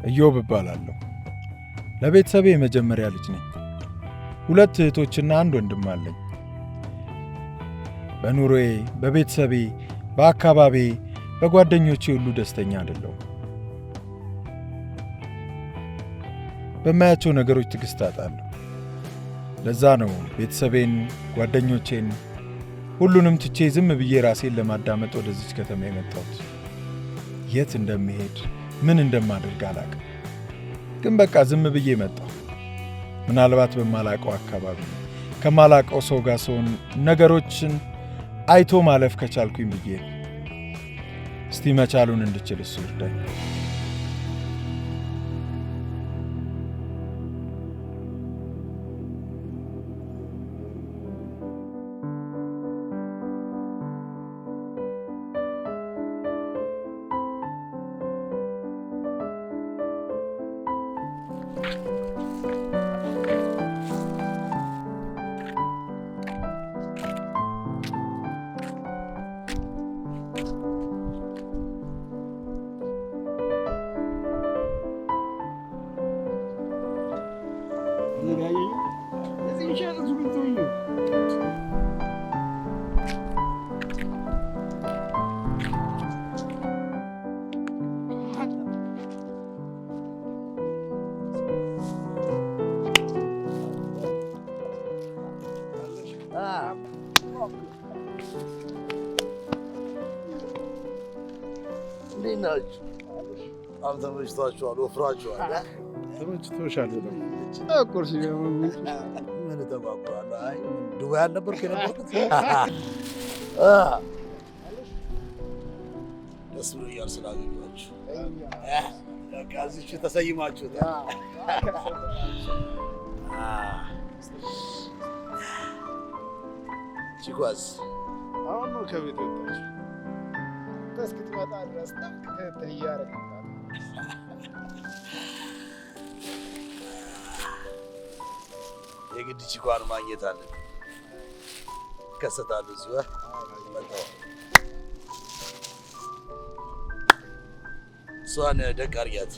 ኢዮብ እባላለሁ። ለቤተሰቤ የመጀመሪያ ልጅ ነኝ። 2 እህቶችና 1 ወንድም አለኝ። በኑሮዬ፣ በቤተሰቤ፣ በአካባቢ፣ በጓደኞቼ ሁሉ ደስተኛ አይደለሁም። በማያቸው ነገሮች ትዕግስት አጣለሁ። ለዛ ነው ቤተሰቤን፣ ጓደኞቼን ሁሉንም ትቼ ዝም ብዬ ራሴን ለማዳመጥ ወደዚች ከተማ የመጣሁት። የት እንደምሄድ ምን እንደማደርግ አላውቅም፣ ግን በቃ ዝም ብዬ መጣሁ። ምናልባት በማላውቀው አካባቢ ከማላውቀው ሰው ጋር ስሆን ነገሮችን አይቶ ማለፍ ከቻልኩኝ ብዬ ነው። እስቲ መቻሉን እንድችል እሱ ይርዳኝ። I'm the most touchable of Rajwa. ተመችቶሻል? ቁርስ ምን ተባባሉ? አይ ዱባይ አልነበርክ የነበርኩት? ደስ ብሎኛል ስላገኘኋችሁ። በቃ እዚች ተሰይማችሁት። ቺኳስ አሁን ነው ከቤት ወጣች። እስክትመጣ ድረስ ክትትል እያደረግን የግድ ቺኳን ማግኘት አለን። ይከሰታሉ እዚሁ መጣሁ። እሷን ደቅ አድርጊያት።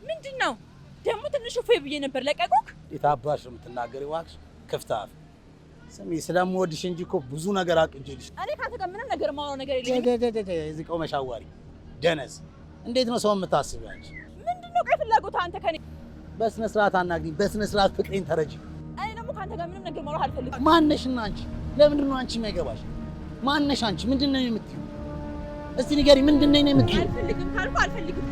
ምንድነው ደግሞ? ትንሽ እፎይ ብዬ ነበር። ለቀቁክ? የታባሽ ነው የምትናገሪው? እባክሽ ክፍት አፍ። ስሚ ስለምወድሽ እንጂ እኮ ብዙ ነገር አቅጄልሽ። እኔ ካንተ ጋር ምንም ነገር የማወራው ነገር የለኝም። እዚህ ቆመሽ አዋሪ ደነዝ። እንዴት ነው ሰው የምታስቢው አንቺ? ምንድነው ቆይ ፍላጎትህ አንተ ከኔ? በስነ ስርዓት አናግሪኝ፣ በስነ ስርዓት ፍቅሬን ተረጂ። እኔ ደግሞ ካንተ ጋር ምንም ነገር ማውራት አልፈልግም። ማነሽና አንቺ? ለምንድን ነው አንቺ የማይገባሽ? ማነሽ አንቺ? ምንድን ነው የምትይው? እስቲ ንገሪ፣ ምንድን ነው የምትይው? አልፈልግም ካልኩ አልፈልግም።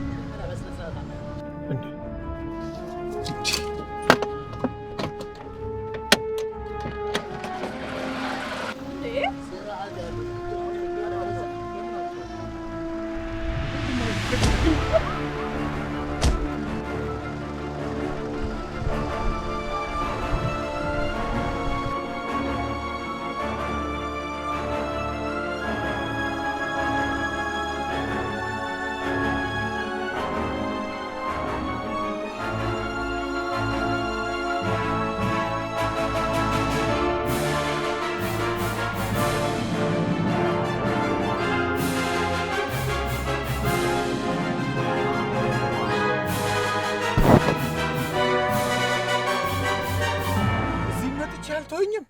አልተወኝም።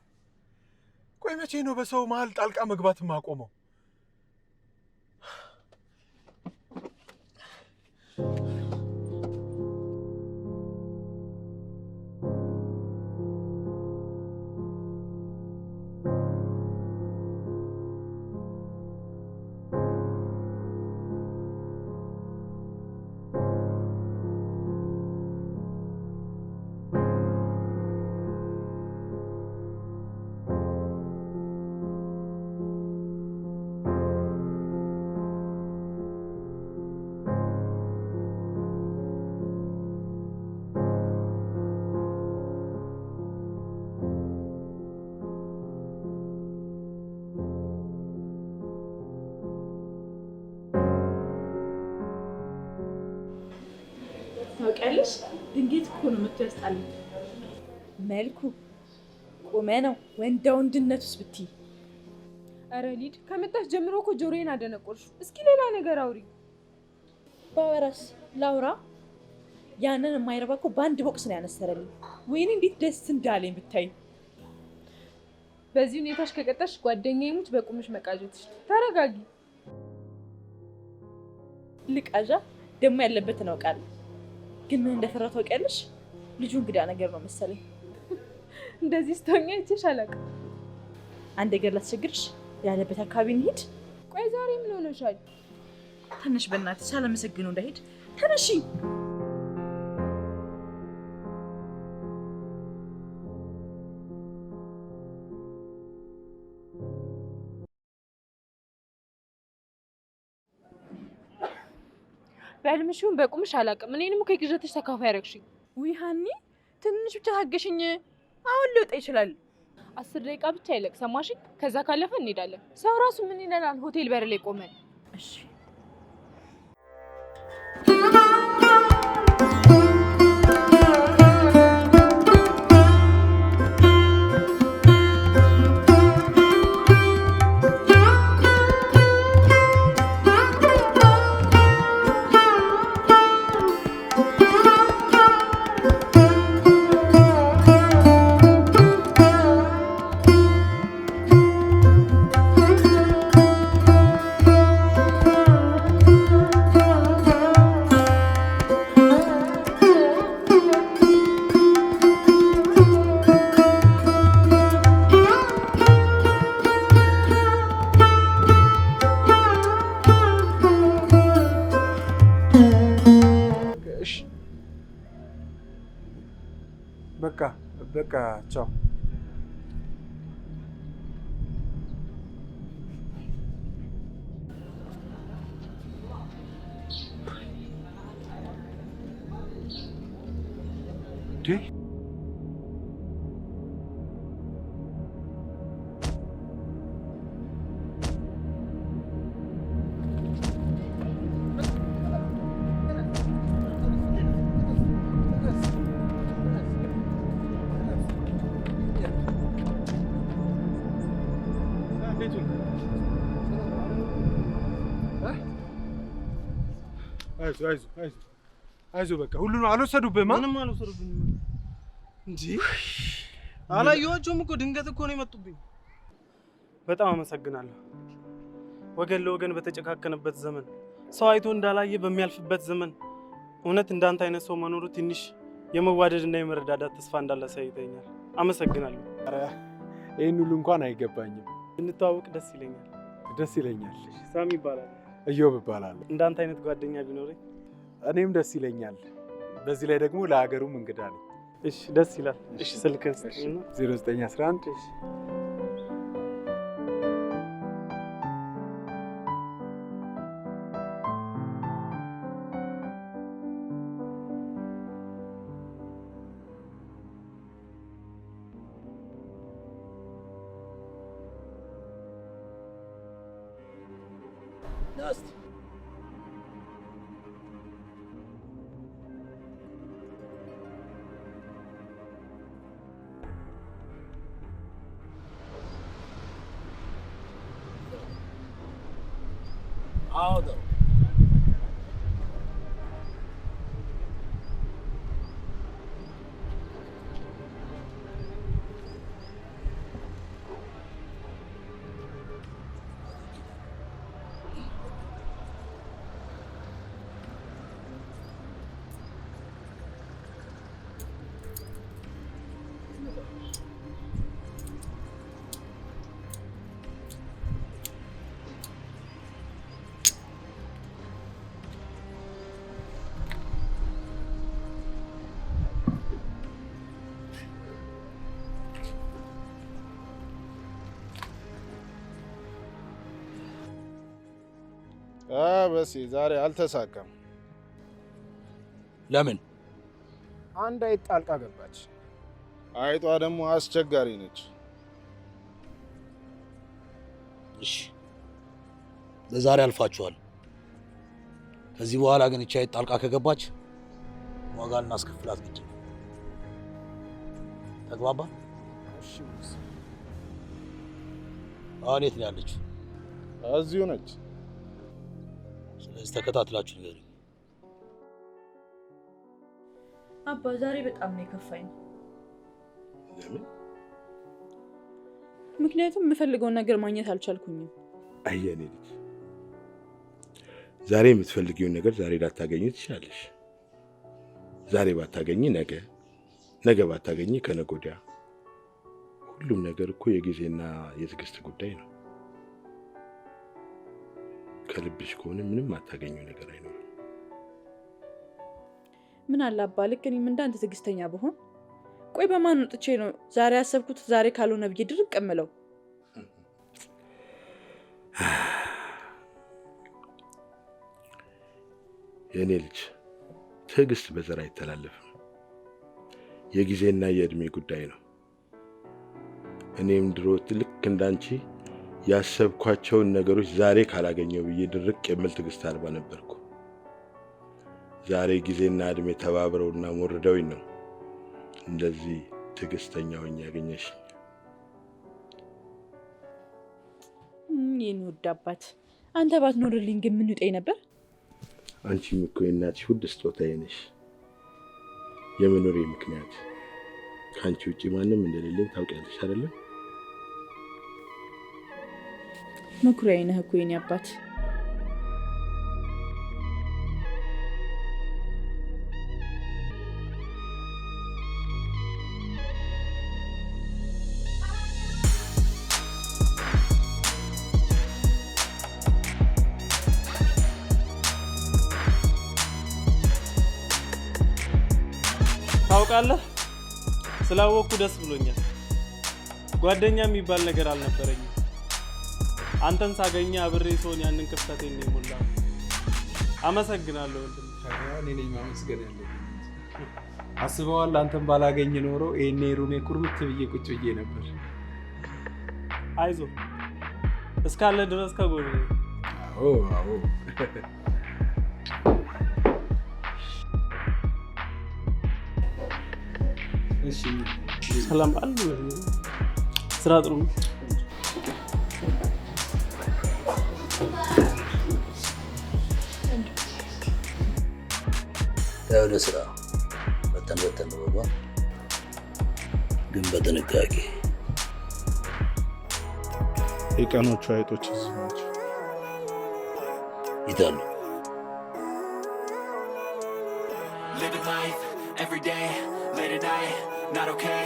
ቆይ መቼ ነው በሰው መሀል ጣልቃ መግባት ማቆመው? ታውቂያለሽ? ድንገት እኮ ነው መጥቶ ያስጣልኝ። መልኩ ቁመናው ወንዳ ወንድነቱስ ብትይ። ኧረ ሊድ ከመጣሽ ጀምሮ እኮ ጆሮዬን አደነቆርሽ። እስኪ ሌላ ነገር አውሪ። ባወራስ ላውራ? ያንን የማይረባ እኮ በአንድ ቦክስ ነው ያነሰረልኝ። ወይኔ እንዴት ደስ እንዳለኝ ብታይ። በዚህ ሁኔታሽ ከቀጠሽ ጓደኛዬ ሙች በቁምሽ መቃጀትሽ። ተረጋጊ። ልቃዣ ደግሞ ያለበትን አውቃለሁ፣ ግን ምን እንደፈራሁ ታውቂያለሽ? ልጁ እንግዳ ነገር ነው መሰለኝ። እንደዚህ ስትሆኛ አይቼሽ አላውቅም። አንድ ነገር ላስቸግርሽ፣ ያለበት አካባቢ እንሂድ። ቆይ ዛሬ ምን ሆነሻል? ትንሽ በእናትሽ ሳላመሰግነው እንዳይሄድ። ተነሺ። በህልምሽም በቁምሽ አላውቅም። እኔንም እኮ የግዠትሽ ተካፋይ አደረግሽኝ። ውይ ሀኒ፣ ትንሽ ብቻ ታገሽኝ። አሁን ሊወጣ ይችላል። 10 ደቂቃ ብቻ ይለቅ፣ ሰማሽኝ? ከዛ ካለፈ እንሄዳለን። ሰው ራሱ ምን ይለናል ሆቴል በር ላይ ቆመን? እሺ በቃ ቻው። አይዞህ በቃ ሁሉንም አልወሰዱብህም? ምንም አልወሰዱብኝም እንጂ አላየኋቸውም እኮ ድንገት እኮ ነው የመጡብኝ። በጣም አመሰግናለሁ። ወገን ለወገን በተጨካከነበት ዘመን፣ ሰው አይቶ እንዳላየ በሚያልፍበት ዘመን እውነት እንዳንተ አይነት ሰው መኖሩ ትንሽ የመዋደድና የመረዳዳት ተስፋ እንዳለ ያሳይተኛል። አመሰግናለሁ። ኧረ ይሄን ሁሉ እንኳን አይገባኝም። እንተዋወቅ ደስ ይለኛል። ደስ ይለኛል። ሳሚ ይባላል። እዮብ እባላለሁ። እንዳንተ አይነት ጓደኛ ቢኖረኝ እኔም ደስ ይለኛል። በዚህ ላይ ደግሞ ለሀገሩም እንግዳ ነኝ። እሺ ደስ ይላል። እሺ ስልክህን ስጠኝና 0911 እሺ Dust. Aldo. በስ ዛሬ አልተሳካም። ለምን? አንድ አይጥ ጣልቃ ገባች። አይጧ ደግሞ አስቸጋሪ ነች። እሺ ለዛሬ አልፋችኋል። ከዚህ በኋላ ግን እቺ አይጥ ጣልቃ ከገባች ዋጋ እናስከፍላት ግድ ነው። ተግባባ? እሺ ቦስ። አሁን የት ነው ያለችው? እዚሁ ነች። ስለዚህ ተከታትላችሁ ንገሩኝ። አባ ዛሬ በጣም ነው የከፋኝ። ለምን? ምክንያቱም የምፈልገውን ነገር ማግኘት አልቻልኩኝም። አየኔ ልጅ ዛሬ የምትፈልጊውን ነገር ዛሬ ላታገኝ ትችላለሽ። ዛሬ ባታገኝ ነገ፣ ነገ ባታገኝ ከነገ ወዲያ። ሁሉም ነገር እኮ የጊዜና የትዕግስት ጉዳይ ነው። ከልብሽ ከሆነ ምንም አታገኙ ነገር አይኖርም። ምን አለ አባ ልክ እኔም እንዳንተ ትዕግስተኛ ብሆን። ቆይ በማን ወጥቼ ነው ዛሬ ያሰብኩት ዛሬ ካልሆነ ብዬ ድርቅ እምለው? የኔ ልጅ ትዕግስት በዘር አይተላለፍም። የጊዜና የእድሜ ጉዳይ ነው። እኔም ድሮ ልክ እንዳንቺ ያሰብኳቸውን ነገሮች ዛሬ ካላገኘው ብዬ ድርቅ የምል ትዕግስት አልባ ነበርኩ። ዛሬ ጊዜና እድሜ ተባብረውና ሞርደውኝ ነው እንደዚህ ትዕግስተኛ ሆኜ ያገኘሽ። የኔ ውድ አባት አንተ ባትኖርልኝ ግን ምን ይውጠኝ ነበር? አንቺም እኮ የእናትሽ ውድ ስጦታዬ ነሽ። የመኖሬ ምክንያት ከአንቺ ውጪ ማንም እንደሌለኝ ታውቂያለሽ አይደለም? መኩሪያዬ ነህ እኮ የኔ አባት። ታውቃለህ፣ ስላወቅኩ ደስ ብሎኛል። ጓደኛ የሚባል ነገር አልነበረኝም። አንተን ሳገኘ አብሬ ሰውን ያንን ክፍተቴን ነው የሞላው። አመሰግናለሁ ወንድም። እኔ ነኝ ማመስገን ያለብኝ። አስበዋል፣ አንተን ባላገኝ ኖሮ ይሄኔ ሩሜ ኩርምት ብዬ ቁጭ ብዬ ነበር። አይዞህ እስካለ ድረስ ከጎኔ ነኝ። አዎ አዎ። እሺ ሰላም አለ። ስራ ጥሩ ነው። ወደ ስራ በተን በባ ግን በጥንቃቄ። የቀኖቹ አይጦች እዚህ ናቸው። ይታሉ። Living life every day, late at night, not okay.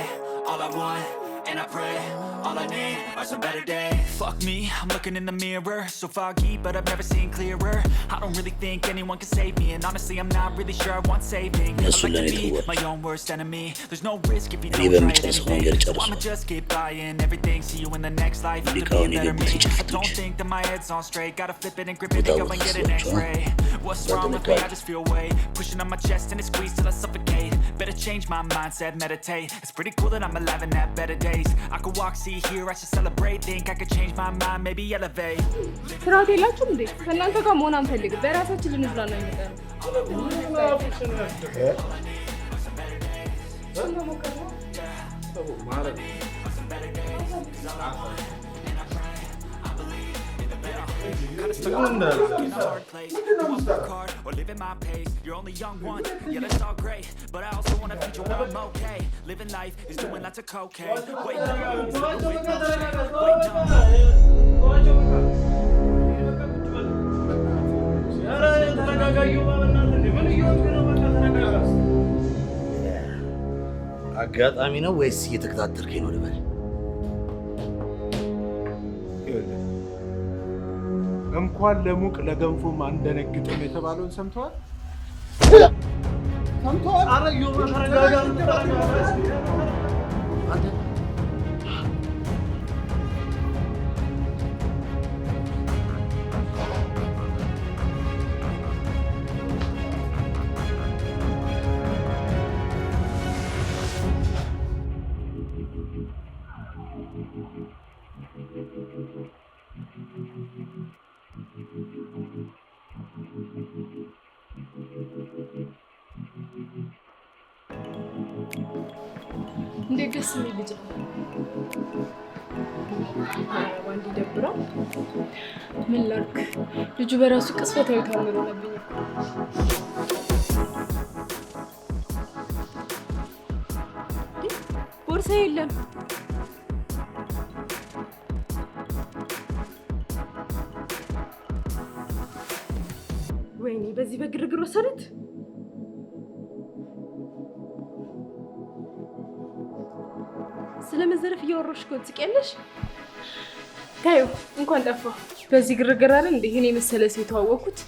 All I want, and I pray, all I need are some better days. Fuck me, I'm looking in the mirror, so foggy, but I've never seen clearer. I don't really think anyone can save me, and honestly I'm not really sure I want saving. I like to be my own worst enemy. There's no risk if you don't try anything, so I'ma just keep buying everything. See you in the next life, you can be a better me. I don't think that my head's on straight, gotta flip it and grip it and go and get an x-ray. What's wrong with me? I just feel weight pushing on my chest and it squeezes till I suffocate. Better change my mindset, meditate. It's pretty cool that I'm alive and have better days. I could walk, see, hear, I should celebrate. Think I could change my mind, maybe elevate. ስራት የላችሁም እንዴ? ከእናንተ ጋር መሆን አንፈልግም። በራሳችን ልንዝናና ይመጣል። Or live at my pace. You're only young one, yeah, that's all great. But I also want a future where I'm okay. Living life is doing lots of cocaine. Wait, no, it's living with no shame. Wait, አጋጣሚ ነው ወይስ እየተከታተልከኝ ነው ልበል? እንኳን ለሙቅ ለገንፎም አንደነግጥም የተባለውን ሰምተዋል? ሰምተዋል? አረ ዮማ ተረጋጋ። Thank you. እንዴት ደስ የሚል ልጅ ነው። ዋንዲ ደብረው ምን ላድርግ? ልጁ በራሱ ቅስፈታዊ ታምሮ ነብኝ። ቦርሳ የለም። ወይኔ በዚህ በግርግር ወሰዱት። ስለመዘረፍ እያወራሽ እኮ ትስቂያለሽ። ታዩ እንኳን ጠፋ። በዚህ ግርግር አይደል እንዴ እኔ መሰለ ሰው የተዋወቅኩት።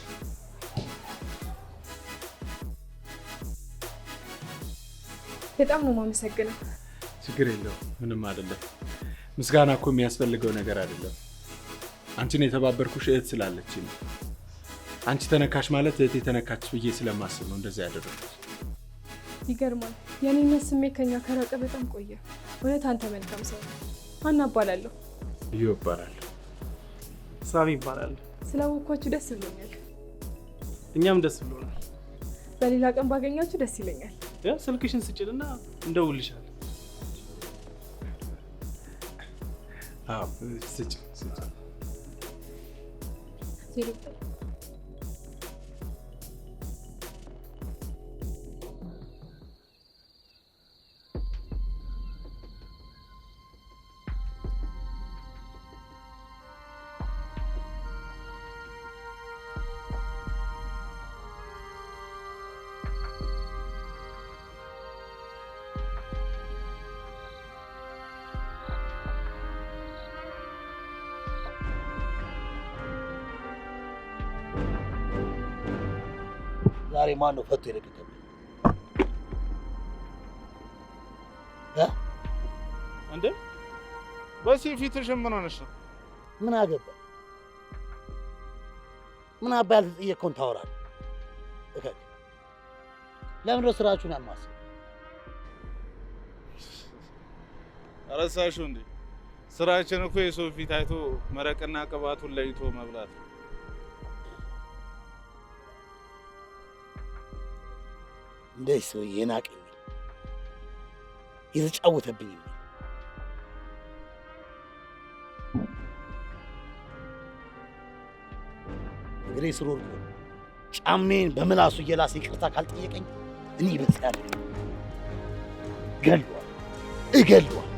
በጣም ነው የማመሰግነው። ችግር የለው ምንም አይደለም። ምስጋና እኮ የሚያስፈልገው ነገር አይደለም። አንቺን የተባበርኩሽ እህት ስላለች ነው። አንቺ ተነካሽ ማለት እህቴ ተነካች ብዬ ስለማስብ ነው እንደዛ ያደረኩት። ይገርማል። የኔነት ስሜት ከኛ ከራቀ በጣም ቆየ። እውነት አንተ መልካም ሰው። አና እባላለሁ። እዩ እባላለሁ። ሳሚ ይባላል። ስላወቅኳችሁ ደስ ብሎኛል። እኛም ደስ ብሎናል። በሌላ ቀን ባገኛችሁ ደስ ይለኛል። ያ ስልክሽን ስጭልና እንደውልሻለን። አዎ ስጭ። ዛሬ ማን ነው ፈቶ የለቀቀው? እንዴ በዚህ ፊትሽ ምን ሆነሽ ነው? ምን አገባ? ምን አባ ያልተጠየቅከውን ታወራለህ? እከክ ለምን ነው ስራችሁን ያማሰ? አረሳሽው እንዴ? ስራችን እኮ የሰው ፊት አይቶ መረቅና ቅባቱን ለይቶ መብላት ነው። እንደዚህ ሰው የናቀኝ የተጫወተብኝ እግሬ ስር ወድቆ ጫሜን በምላሱ እየላሰ ይቅርታ ካልጠየቀኝ እኔ ይበጻለሁ፣ እገለዋለሁ።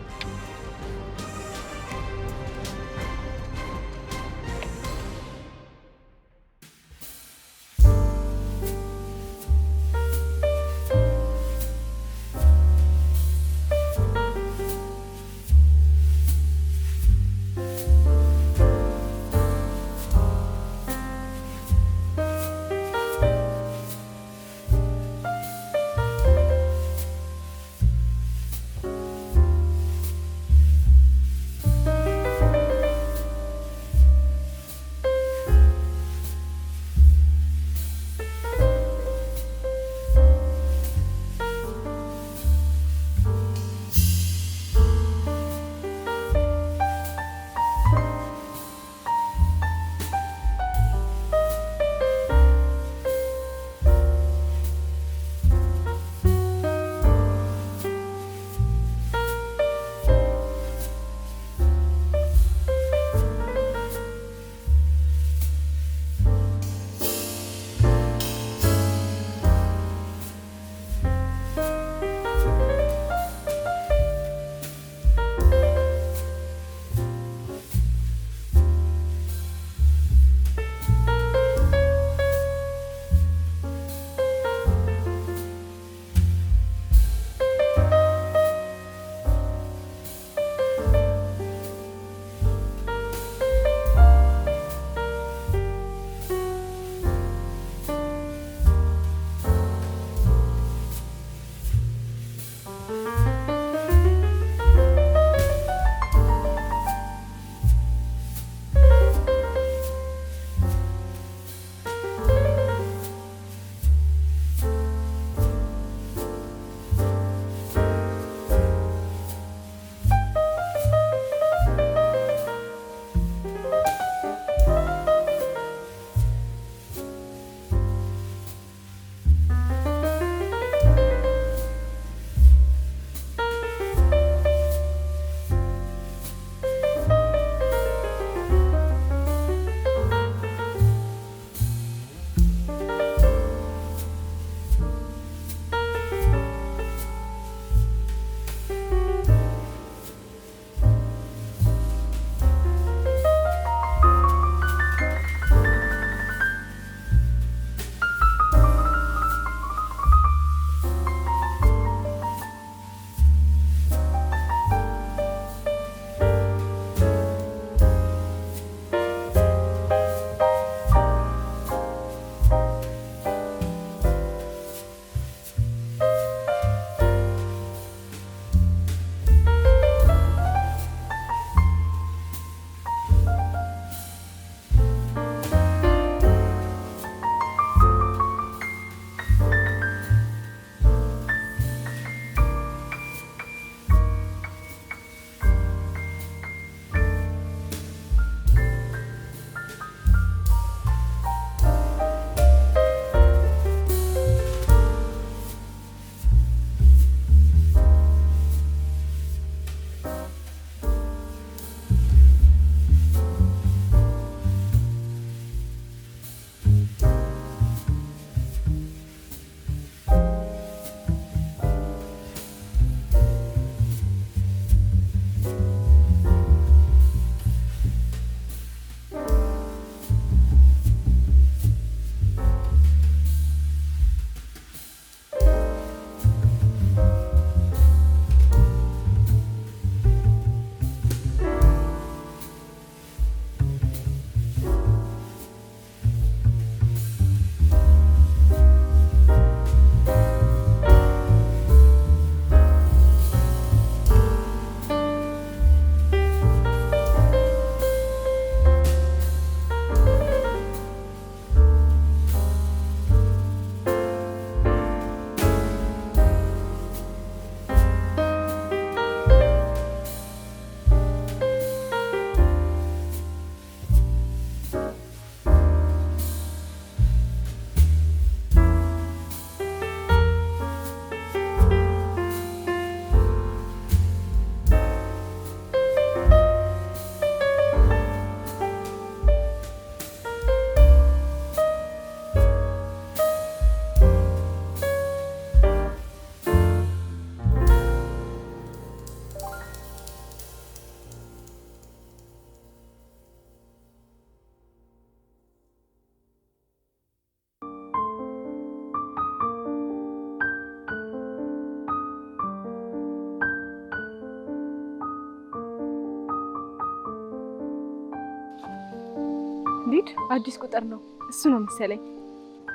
ሊድ አዲስ ቁጥር ነው እሱ ነው መሰለኝ።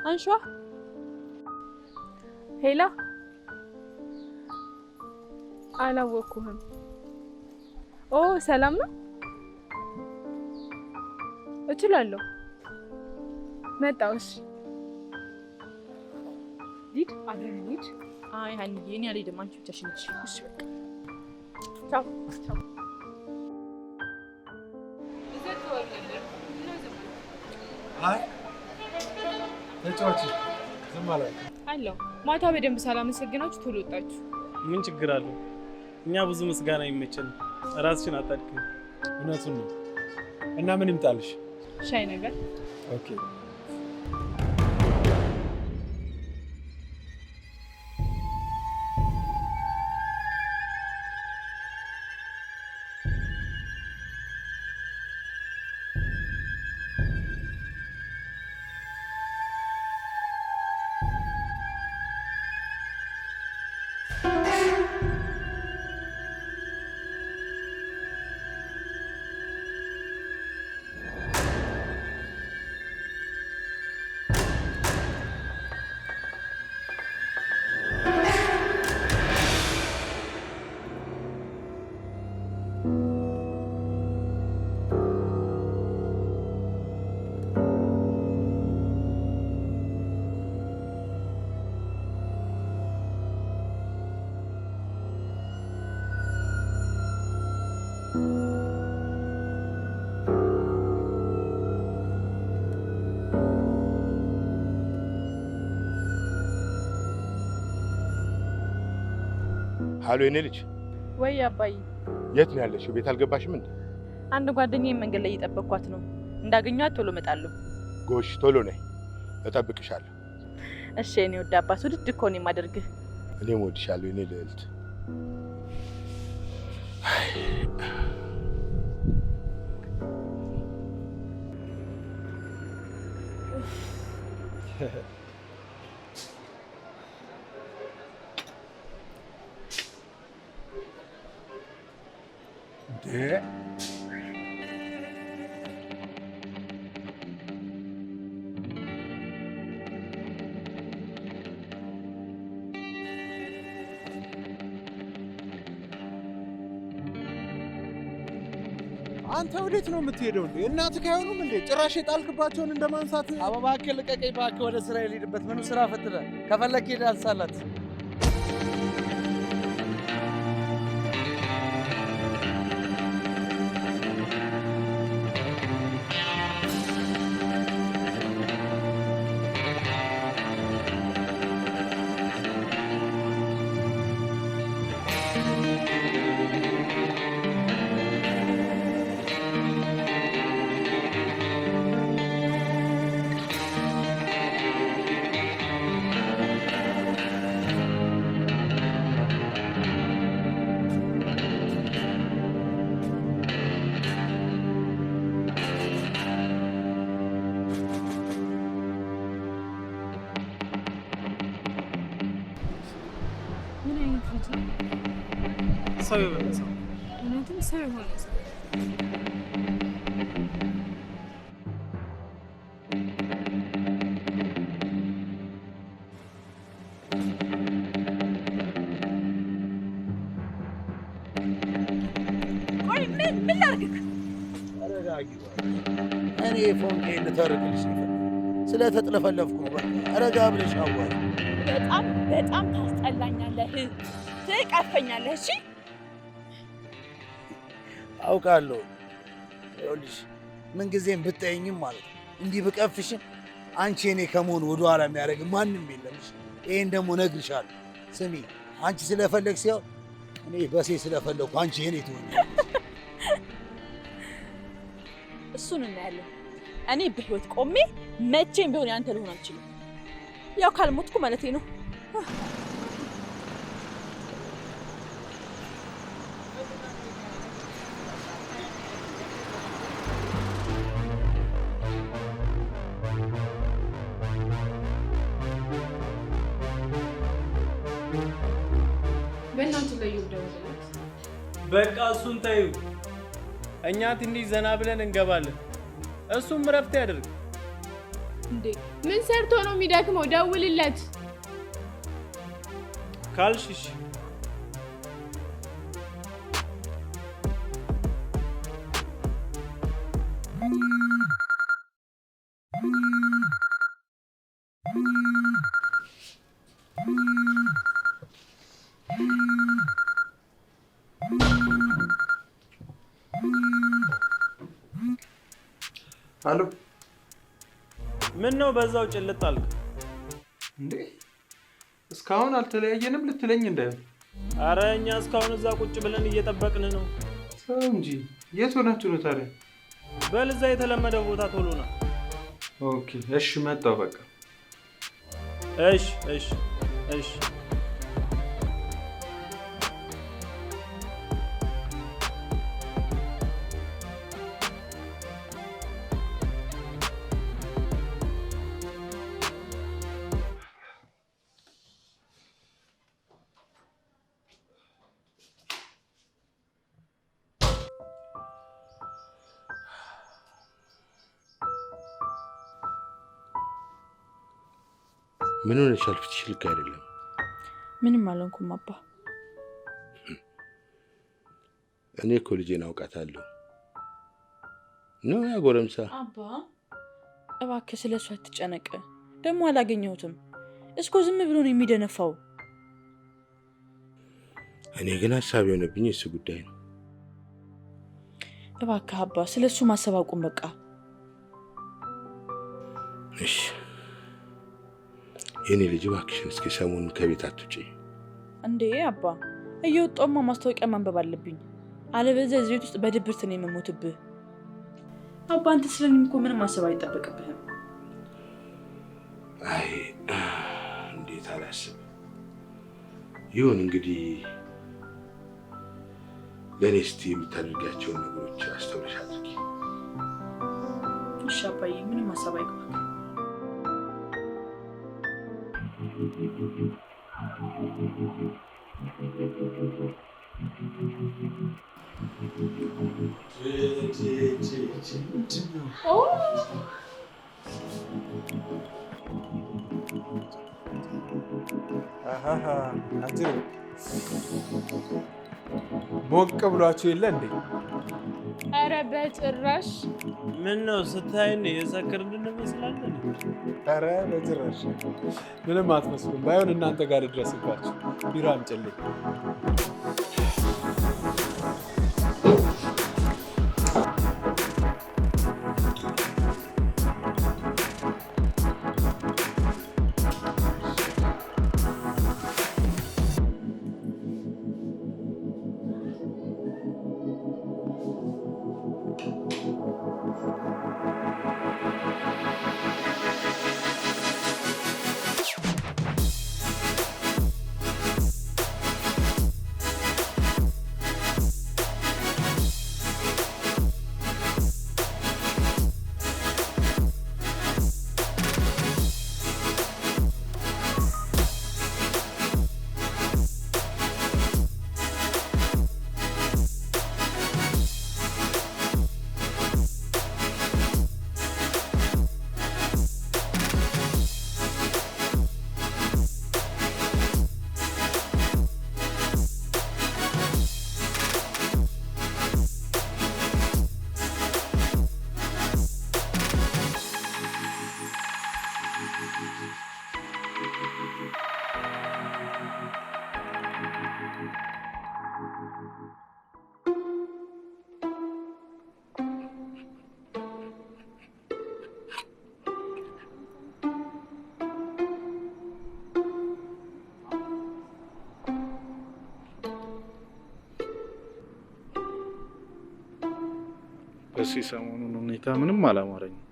አንሿ። ሄላ አላወኩህም። ኦ ሰላም ነው? እችላለሁ። መጣሁ። እሺ ሊድ አብረን ሊድ። አይ ሀኒዬ እኔ አልሄድም፣ አንቺ ብቻሽን ሂጂ። እሺ በቃ ቻው ቻው። አይ ተጫዋች ዝም ማለት አለው። ማታ በደንብ ሳላመሰግናችሁ ቶሎ ወጣችሁ። ምን ችግር አለው? እኛ ብዙ ምስጋና ይመቸን። ራስሽን አታድክም። እውነቱን ነው። እና ምን ይምጣልሽ? ሻይ ነገር። ኦኬ ሃሎ የኔ ልጅ። ወይ አባዬ። የት ነው ያለሽው? ቤት አልገባሽም እንዴ? አንድ ጓደኛዬን መንገድ ላይ እየጠበቅኳት ነው። እንዳገኘኋት ቶሎ እመጣለሁ። ጎሽ ቶሎ ነይ፣ እጠብቅሻለሁ። እሺ የኔ ወደ አባት ውድድ እኮ ነው የማደርግህ። እኔም እወድሻለሁ የኔ ልዕልት። አንተ ወዴት ነው የምትሄደው እንዴ? እናትህ አይሆኑም እንዴ? ጭራሽ የጣልክባቸውን እንደማንሳት። አበባ ልቀቀኝ እባክህ፣ ወደ ስራ ልሂድበት። ምኑ ስራ ፈትለ ከፈለክ ሄድ አልሳላት። ሰው የሆነ ሰው እውነትም ሰው የሆነ ሰው። ቆይ ምን ላድርግ? ተረጋጊ። እኔ ፎንቄ ልተርክልሽ ስለተጥለፈለፍኩ ነው። በቃ ረጋ ብለሽ አዋሪ። በጣም ታስጠላኛለህ፣ ትቀፈኛለህ። እሺ አውቃለሁ። ይኸውልሽ ምንጊዜም ብታይኝም ማለት ነው እንዲህ ብቀፍሽም አንቺ እኔ ከመሆኑ ወደኋላ የሚያደርግ ማንም የለም። ይሄን ደግሞ እነግርሻለሁ። ስሚ፣ አንቺ ስለፈለግ ሲሆን እኔ በሴ ስለፈለግኩ አንቺ የኔ ትሆኛለሽ። እሱን እናያለን። እኔ በህይወት ቆሜ መቼም ቢሆን ያንተ ልሆን አልችልም። ያው ካልሞትኩ ማለቴ ነው። በእናንተ ላይ ይወደውልለት። በቃ እሱን ታዩ። እኛ ትንሽ ዘና ብለን እንገባለን። እሱም ረፍት ያድርግ። እንዴ ምን ሰርቶ ነው የሚደክመው? ደውልለት ካልሽሽ አሎ ምን ነው በዛው ጭልጥ አልክ እንዴ? እስካሁን አልተለያየንም ልትለኝ እንዳይሆን? አረ እኛ እስካሁን እዛ ቁጭ ብለን እየጠበቅን ነው። ሰው እንጂ የት ሆናችሁ ነው ታዲያ? በል እዛ የተለመደው ቦታ ቶሎ ና። ኦኬ እሺ መጣሁ በቃ። እሺ ምን ሆነሻል? ፊትሽ ልክ አይደለም። ምንም አልሆንኩም አባ። እኔ እኮ ልጄን አውቃታለሁ። ነው ያ ጎረምሳ። አባ እባክህ ስለሱ አትጨነቅ። ደግሞ አላገኘሁትም። እስኮ ዝም ብሎ ነው የሚደነፋው። እኔ ግን ሀሳብ የሆነብኝ እሱ ጉዳይ ነው። እባክህ አባ ስለሱ ማሰብ አቁም በቃ። እሺ የኔ ልጅ እባክሽን እስኪ ሰሞኑን ከቤት አትውጪ። እንዴ አባ እየወጣሁማ ማስታወቂያ ማንበብ አለብኝ። አለበለዚያ እዚህ ቤት ውስጥ በድብርት ነው የምሞትብህ። አባ አንተ ስለኔም እኮ ምንም ማሰብ አይጠበቅብህም። አይ እንዴት አላስብም። ይሁን እንግዲህ ለእኔ እስቲ የምታደርጋቸውን ነገሮች አስተውለሽ አድርጊ። እሺ አባዬ ምንም ማሰብ አይጠበቅብህም። አጅሩ ሞቅ ብሏችሁ የለ እንዴ? ኧረ በጭራሽ። ምን ነው ስታይን የሰከርን እንመስላለን? ኧረ በጭራሽ ምንም አትመስሉም። ባይሆን እናንተ ጋር ድረስባችሁ ቢራ አምጪልኝ። በዚህ ሰሞኑን ሁኔታ ምንም አላማረኝም።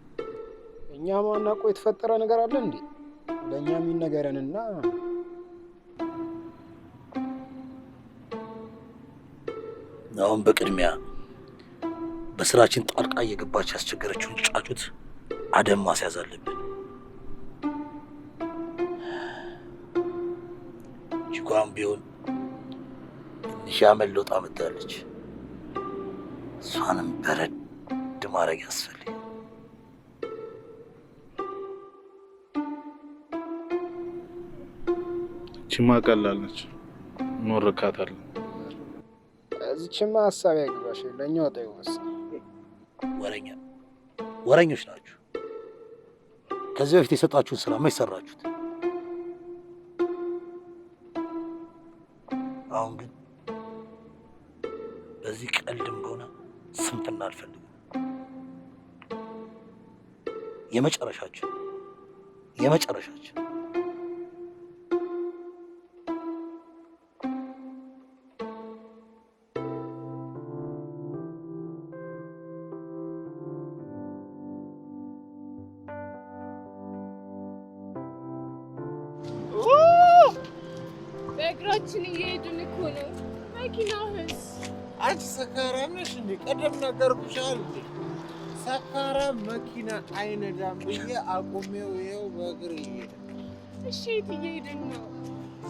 እኛ ማናቆ የተፈጠረ ነገር አለ እንዴ? ለኛ የሚነገረንና አሁን በቅድሚያ በስራችን ጣልቃ እየገባች ያስቸገረችውን ጫጩት አደም ማስያዝ አለብን። ቺኳም ቢሆን ትንሽ ያመል ለውጥ አመጣለች። እሷንም በረድ ማድረግ ያስፈልጋል። ቺማ ቀላል ነች፣ እንወርካታለን። እዚችማ ሀሳብ ያግባሽ። ለእኛ ወጣ ይወስ ወረኞች ናችሁ። ከዚህ በፊት የሰጣችሁን ስራ መች ሰራችሁት? አሁን ግን በዚህ ቀልድም ሆነ ስንፍና አልፈልግም። የመጨረሻችን በእግራችን እየሄድን እኮ ነው። መኪናህስ? አንቺ ሰካራም ነሽ እንዴ? ቀደም ነገርኩሻል። ሰካራም መኪና አይነዳም ብዬ አቁሜው ይኸው በእግር እየሄደ። እሺ የት እየሄድን ነው?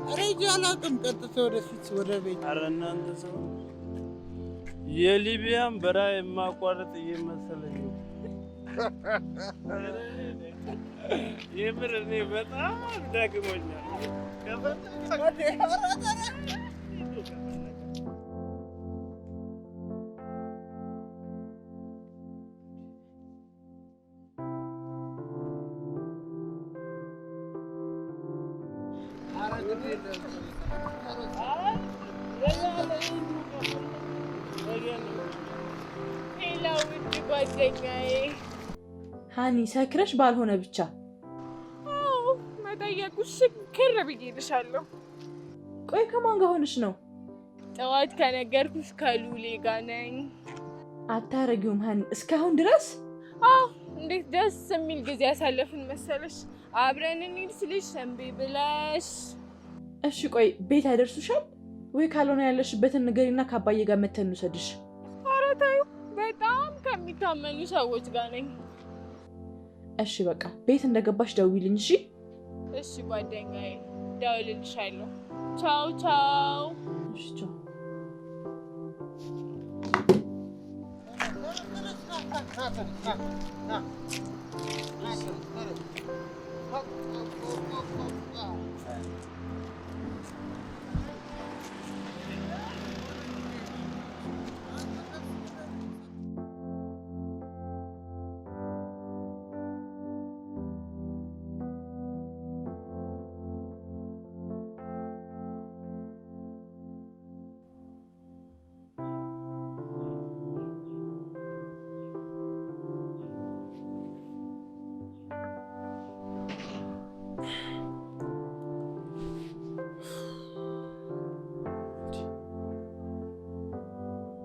ኧረ ሂጅ አላውቅም። ቀጥታ ወደፊት ወደ ቤት። ኧረ እናንተ ሰው የሊቢያን በረሃ የማቋረጥ እየመሰለኝ የምር እኔ በጣም ደክሞኛል። ሄሎ ውድ ጓደኛዬ። ሃኒ ሰክረሽ ባልሆነ ብቻ መጠየቁ ሽክር ብዬልሻለሁ። ቆይ ከማን ጋር ሆነሽ ነው? ጠዋት ከነገርኩሽ ከሉሌ ጋር ነኝ። አታረጊውም ሃኒ እስካሁን ድረስ? እንዴት ደስ የሚል ጊዜ ያሳለፍን መሰለሽ። አብረን እንሂድ ስልሽ እምቢ ብለሽ። እሺ ቆይ ቤት ያደርሱሻል ወይ? ካልሆነ ያለሽበትን ንገሪና ከአባዬ ጋር መተን እንውሰድሽ። ኧረ ተይው፣ በጣም ከሚታመኑ ሰዎች ጋር ነኝ። እሺ በቃ ቤት እንደገባሽ ደውይልኝ። እሺ እሺ ጓደኛዬ፣ ደውልልሻለሁ። ቻው ቻው። እሺ ቻው።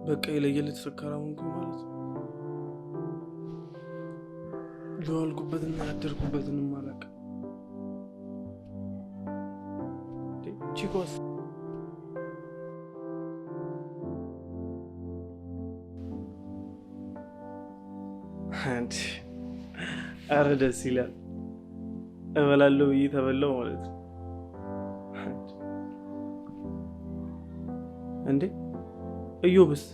በቃ የለየለት ሰካራም እንኳን ማለት ነው። የዋልኩበትና ያደርኩበትንም አላውቅም። ቺኮስ አንቺ ኧረ ደስ ይላል። እበላለሁ ብዬ ተበላው ማለት ነው እንዴ? እዮብስ?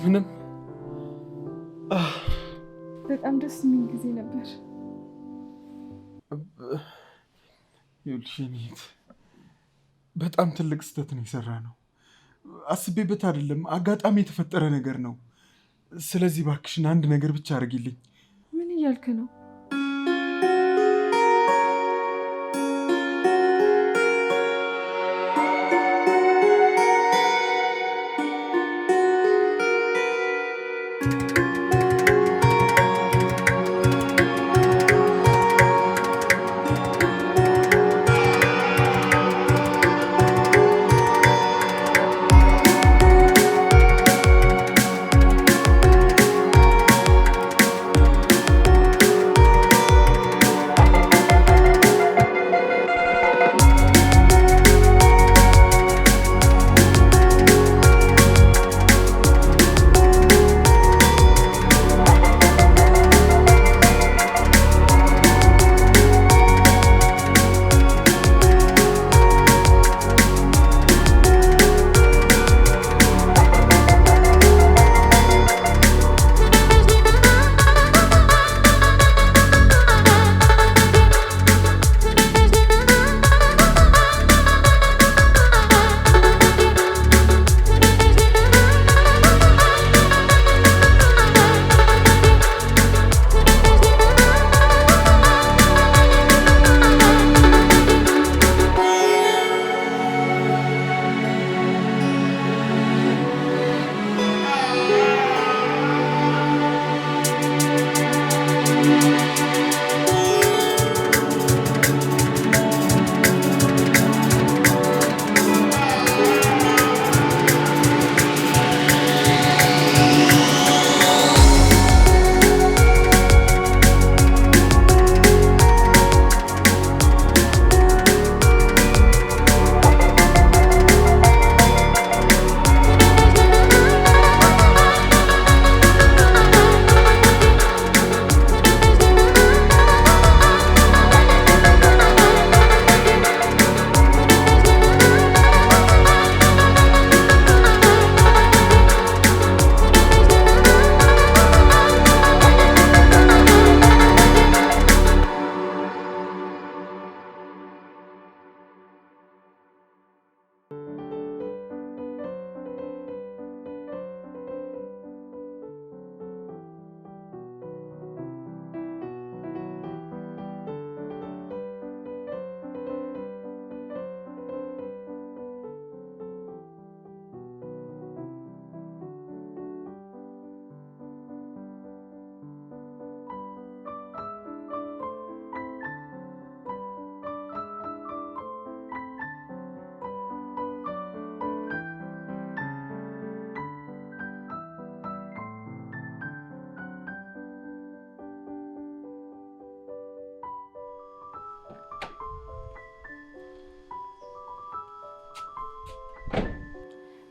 ምንም በጣም ደስ የሚል ጊዜ ነበር። ይልሽኒት በጣም ትልቅ ስህተት ነው የሰራነው። አስቤበት አይደለም፣ አጋጣሚ የተፈጠረ ነገር ነው። ስለዚህ እባክሽን አንድ ነገር ብቻ አድርጊልኝ። ምን እያልክ ነው?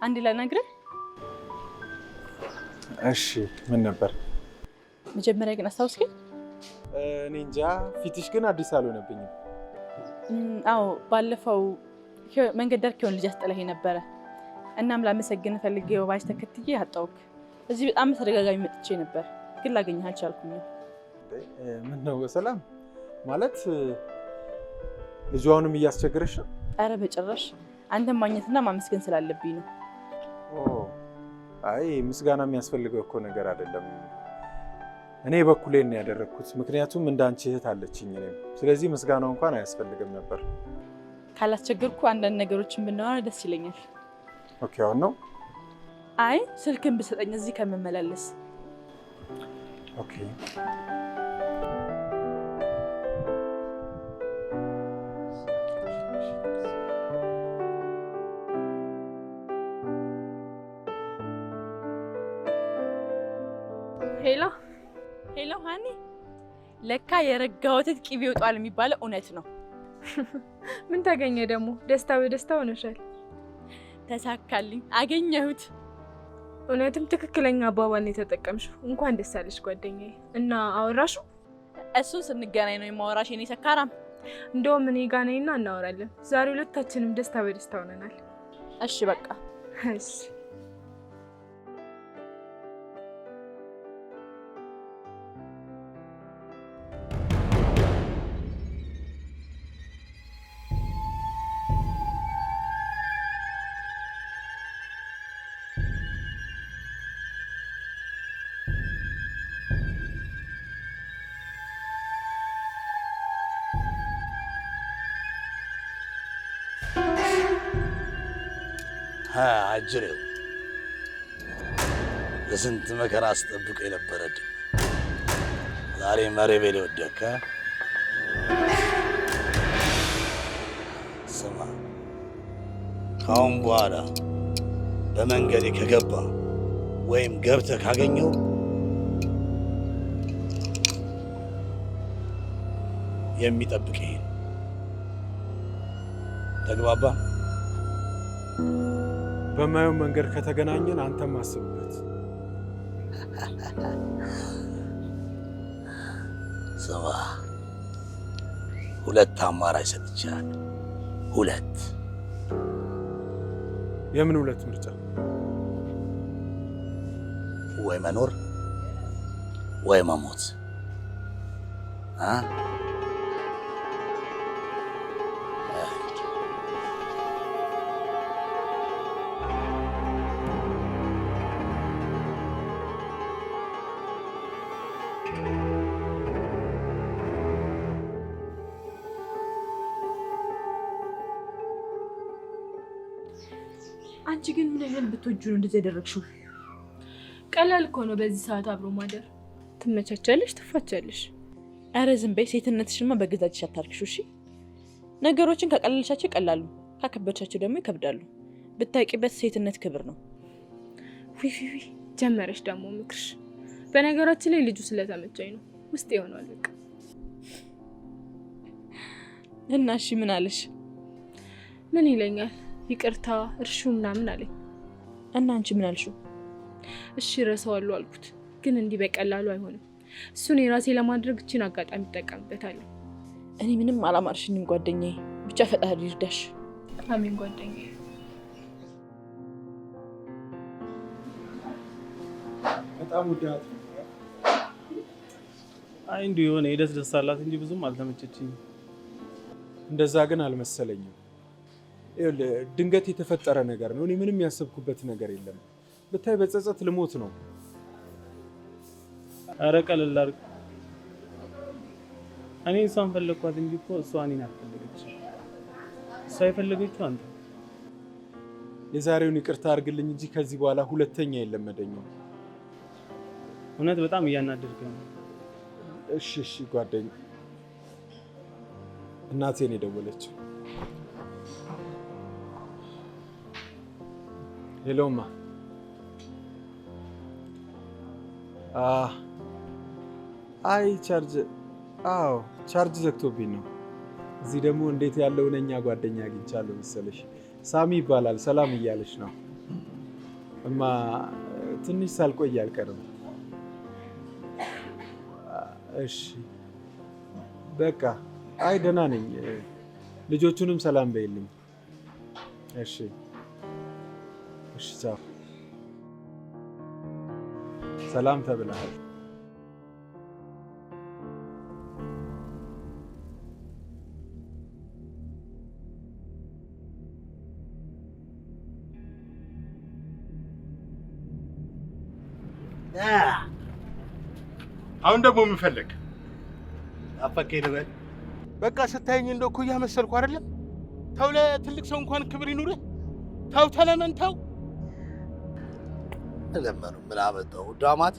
አንድ ልነግርህ። እሺ ምን ነበር? መጀመሪያ ግን አስታውስከኝ? እኔ እንጃ፣ ፊትሽ ግን አዲስ አልሆነብኝም። አዎ ባለፈው መንገድ ዳር ከሆነ ልጅ አስጠላኝ ነበረ። እናም ላመሰግን ፈልጌ ባጅ ተከትዬ አጣውክ። እዚህ በጣም ተደጋጋሚ መጥቼ ነበር ግን ላገኘህ አልቻልኩም። ምን ነው በሰላም ማለት ልጁ አሁንም እያስቸገረሽ ነው? ኧረ በጭራሽ፣ አንተን ማግኘትና ማመስገን ስላለብኝ ነው። አይ ምስጋና የሚያስፈልገው እኮ ነገር አይደለም። እኔ በኩሌን ነው ያደረኩት፣ ምክንያቱም እንዳንቺ እህት አለችኝ እኔም። ስለዚህ ምስጋናው እንኳን አያስፈልግም ነበር። ካላስቸገርኩ አንዳንድ ነገሮችን ብናወራ ደስ ይለኛል። ኦኬ አሁን ነው? አይ ስልክን ብሰጠኝ እዚህ ከምመላለስ። ኦኬ ሄሎ ሃኒ፣ ለካ የረጋ ወተት ቅቤ ይወጣል የሚባለው እውነት ነው። ምን ታገኘ ደግሞ? ደስታ በደስታ ሆነሻል። ተሳካልኝ፣ አገኘሁት። እውነትም ትክክለኛ አባባል ነው የተጠቀምሽው። እንኳን ደስ አለሽ ጓደኛዬ። እና አወራሹ? እሱን ስንገናኝ ነው የማወራሽ የኔ ሰካራም። እንደውም እኔ ጋር ነይና እናወራለን። ዛሬ ሁለታችንም ደስታ በደስታ ሆነናል። እሺ በቃ እሺ። አጅሬው ለስንት መከራ አስጠብቆ የነበረ ድል ዛሬ መሬት ላይ ወደቀ። ስማ፣ ካሁን በኋላ በመንገዴ ከገባ ወይም ገብተህ ካገኘው የሚጠብቅ ይሄ ተግባባ? በማየው መንገድ ከተገናኘን አንተም አስብበት። ስማ፣ ሁለት አማራጭ ሰጥቻለሁ። ሁለት። የምን ሁለት ምርጫ? ወይ መኖር ወይ መሞት። አንቺ ግን ምን ያህል ብትወጁ ነው እንደዚህ ያደረግሽው? ቀላል እኮ ነው በዚህ ሰዓት አብሮ ማደር። ትመቻቻለሽ፣ ትፋቻለሽ። አረ ዝም በይ። ሴትነትሽማ በገዛችሽ አታርክሽው። እሺ ነገሮችን ከቀለልሻቸው ይቀላሉ፣ ካከበድሻቸው ደግሞ ይከብዳሉ። ብታውቂበት ሴትነት ክብር ነው። ዊዊዊ ጀመረሽ ደግሞ ምክርሽ። በነገራችን ላይ ልጁ ስለተመቸኝ ነው፣ ውስጥ ይሆናል በቃ። እና እሺ ምን አለሽ? ምን ይለኛል? ይቅርታ እርሹ ምናምን አለኝ። እና አንቺ ምን አልሽው? እሺ ረሳዋለሁ አልኩት። ግን እንዲህ በቀላሉ አይሆንም። እሱን የራሴ ለማድረግ እቺን አጋጣሚ እጠቀምበታለሁ። እኔ ምንም አላማርሽኝም ጓደኛዬ፣ ብቻ ፈጣሪ ይርዳሽ። አሜን ጓደኛዬ። በጣም ውዳት። አይ እንዲሁ የሆነ የደስ ደስ አላት እንጂ ብዙም አልተመቸችኝም። እንደዛ ግን አልመሰለኝም። ይኸውልህ ድንገት የተፈጠረ ነገር ነው። እኔ ምንም ያሰብኩበት ነገር የለም። ብታይ በጸጸት ልሞት ነው። ኧረ ቀለል አድርግ። እኔ እሷን ፈለግኳት እንጂ እኮ እሷ እኔን አልፈለገችም። እሷ የፈለገችው አንተ። የዛሬውን ይቅርታ አድርግልኝ እንጂ ከዚህ በኋላ ሁለተኛ የለመደኝም። እውነት በጣም እያናደድከኝ ነው። እሺ እሺ ጓደኛ፣ እናቴን የደወለችው። ሄሎማ። አይ ቻርጅ፣ አዎ ቻርጅ ዘግቶብኝ ነው። እዚህ ደግሞ እንዴት ያለው ነኛ ጓደኛ አግኝቻለሁ መሰለሽ። ሳሚ ይባላል። ሰላም እያለች ነው። እማ ትንሽ ሳልቆይ አልቀርም። እሺ በቃ አይ ደህና ነኝ። ልጆቹንም ሰላም በይልኝ። እሺ እሺ ቻው። ሰላም ተብለሃል። አሁን ደግሞ ምን ፈለግ? አፈቀኝ ልበል? በቃ ስታየኝ እንደው እኮ እያመሰልኩ አይደለም። ተው፣ ለትልቅ ሰው እንኳን ክብር ይኑርህ። ተው ተለመን፣ ተው። ለመኑ ምን አመጣው? ውድ አማት፣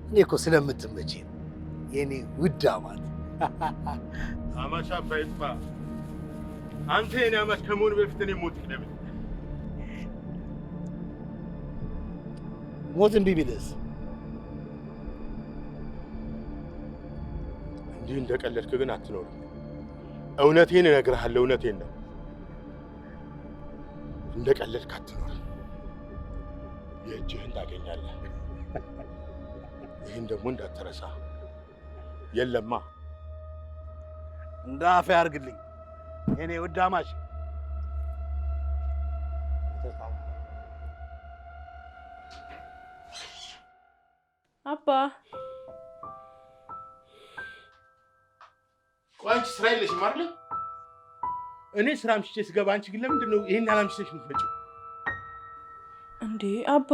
እኔ እኮ ስለምትመጪ ነው የኔ ውድ አማት። አማቻ ባይጥፋ አንተ የኔ አማች ከመሆኑ በፊት እኔ ሞት ይቅደም። ሞት እምቢ ቢልስ? እንዲህ እንደቀለድክ ግን አትኖርም። እውነቴን እነግርሃለሁ፣ እውነቴን ነው። እንደቀለድክ አትኖርም። የእጅህን ታገኛለህ። ይህን ደግሞ እንዳትረሳ። የለማ እንደ አፌ አድርግልኝ የኔ ውድ አማች። አባ ቆይ አንቺ ስራ የለሽም አይደል? እኔ ስራ አምሽቼ ስገባ አንቺ ግን ለምንድን ነው ይሄን አላምሽተሽ የምትመጪው? እንዴ አባ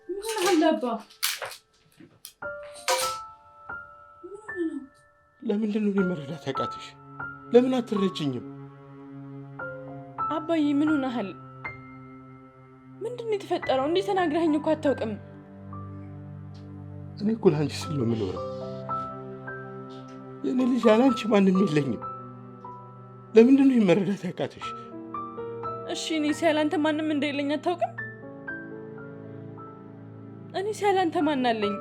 ምን ሆነሃል አባ? ለምንድን ነው መረዳት ያቃተሽ? ለምን አትረጅኝም? አባዬ ምን ሆነሃል? ምንድን ነው የተፈጠረው? እንዴ ተናግረኸኝ እኮ አታውቅም። እኔ እኮ ለአንቺ ስል ነው የምኖረው። የእኔ ልጅ ያለ አንቺ ማንም የለኝም። ለምንድን ነው መረዳት ያቃተሽ? እሺ እኔ ሲያላንተ ማንም እንደሌለኝ አታውቅም? እኔ ሲያላንተ ማን አለኝ?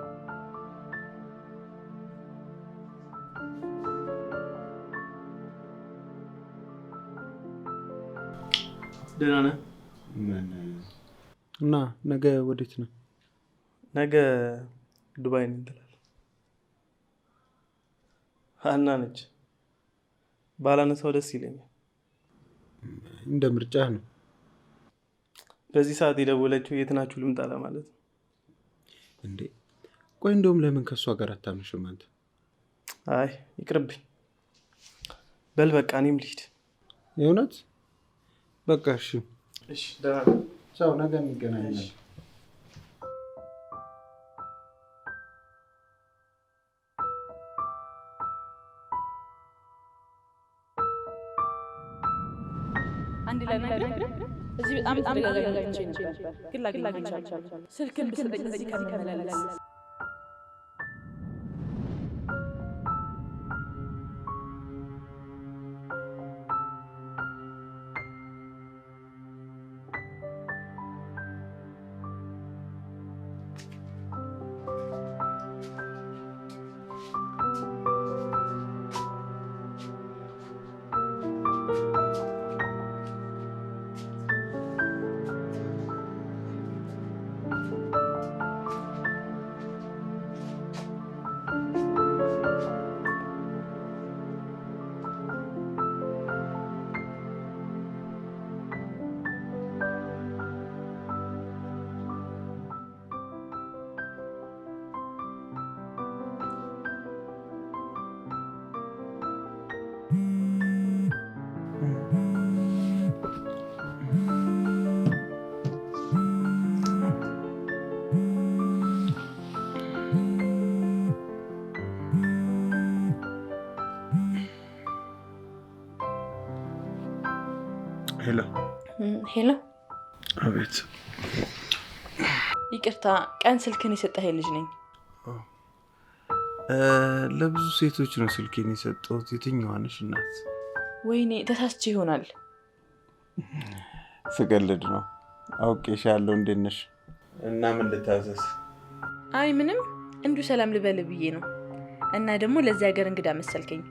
ደህና ነህ? እና ነገ ወዴት ነው? ነገ ዱባይ ነኝ ትላለህ። ሀና ነች። ባላነሳው ደስ ይለኛል። እንደ ምርጫህ ነው። በዚህ ሰዓት የደወለችው የት ናችሁ ልምጣ ለማለት ነው። እንዴ ቆይ እንደውም ለምን ከሷ ጋር አታምሽም አንተ? አይ ይቅርብኝ። በል በቃ እኔም ልሂድ። የእውነት በቃ እሺ። እሺ ደህና ቻው፣ ነገ እንገናኛለን። አንድ ለነገር እዚህ በጣም ተደጋጋሚ ነበር፣ ግን ላገኝ አልቻልኩም። ስልክን ብሰጠኝ እዚህ ከመመላለስ ሄሎ ሄሎ። አቤት። ይቅርታ፣ ቀን ስልክን የሰጠህ ልጅ ነኝ። ለብዙ ሴቶች ነው ስልኬን የሰጠሁት። የትኛዋ ነሽ እናት? ወይኔ ተሳስቼ ይሆናል። ስቀልድ ነው። አውቄሻለሁ። እንዴት ነሽ? እና ምን ልታዘዝ? አይ ምንም፣ እንዲሁ ሰላም ልበል ብዬ ነው። እና ደግሞ ለዚህ ሀገር እንግዳ መሰልከኝ።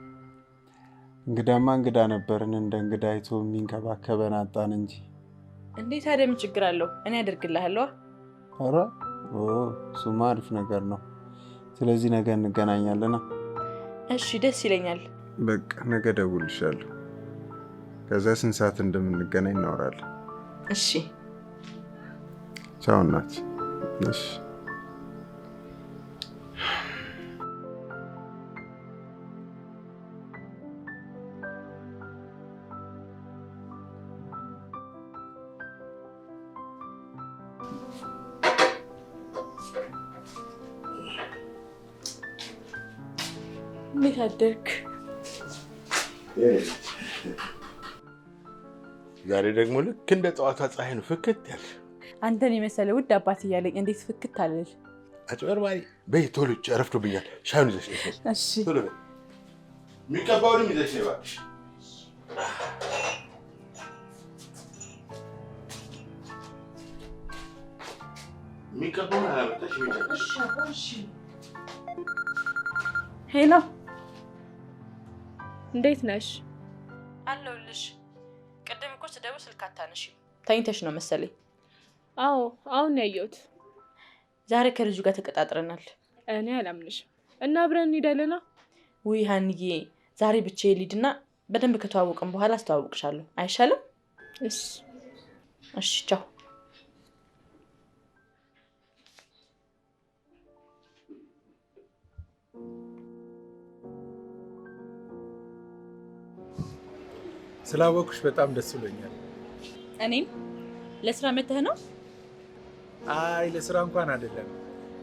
እንግዳማ እንግዳ ነበርን። እንደ እንግዳ አይቶ የሚንከባከበን አጣን እንጂ እንዴት ታዲያ ምን ችግር አለው? እኔ አደርግልሃለሁ። ኧረ እሱማ አሪፍ ነገር ነው። ስለዚህ ነገ እንገናኛለን። እሺ ደስ ይለኛል። በቃ ነገ እደውልልሻለሁ። ከዛ ስንት ሰዓት እንደምንገናኝ እናወራለን። እሺ ቻው እናት። እሺ እንዴት አደርክ? ዛሬ ደግሞ ልክ እንደ ጠዋቷ ፀሐይ ነው ፍክት ያለ። አንተን የመሰለ ውድ አባት እያለኝ እንዴት ፍክት አለል? አጭበርባሪ። በይ ቶሎ ረፍዶብኛል። ሻዩን ይዘሽ ነይ። እሺ ቶሎ በይ። የሚቀባውንም ይዘሽ ነይ እባክሽ። የሚቀባውን አላመጣሽ ይመጣል። እሺ ሄሎ፣ እንዴት ነሽ? አለሁልሽ። ቅድም እኮ ስደውል ስልክ አታነሺም። ተኝተሽ ነው መሰለኝ። አዎ አሁን ያየሁት። ዛሬ ከልጁ ጋር ተቀጣጥረናል። እኔ አላምንሽም። እና አብረን እንሄዳለና? ውይ ሀንዬ፣ ዛሬ ብቻዬን ልሂድና በደንብ ከተዋወቅን በኋላ አስተዋውቅሻለሁ። አይሻልም? እሺ እሺ፣ ቻው። ስላወቅሽ በጣም ደስ ብሎኛል። እኔም ለስራ መተህ ነው? አይ ለስራ እንኳን አይደለም።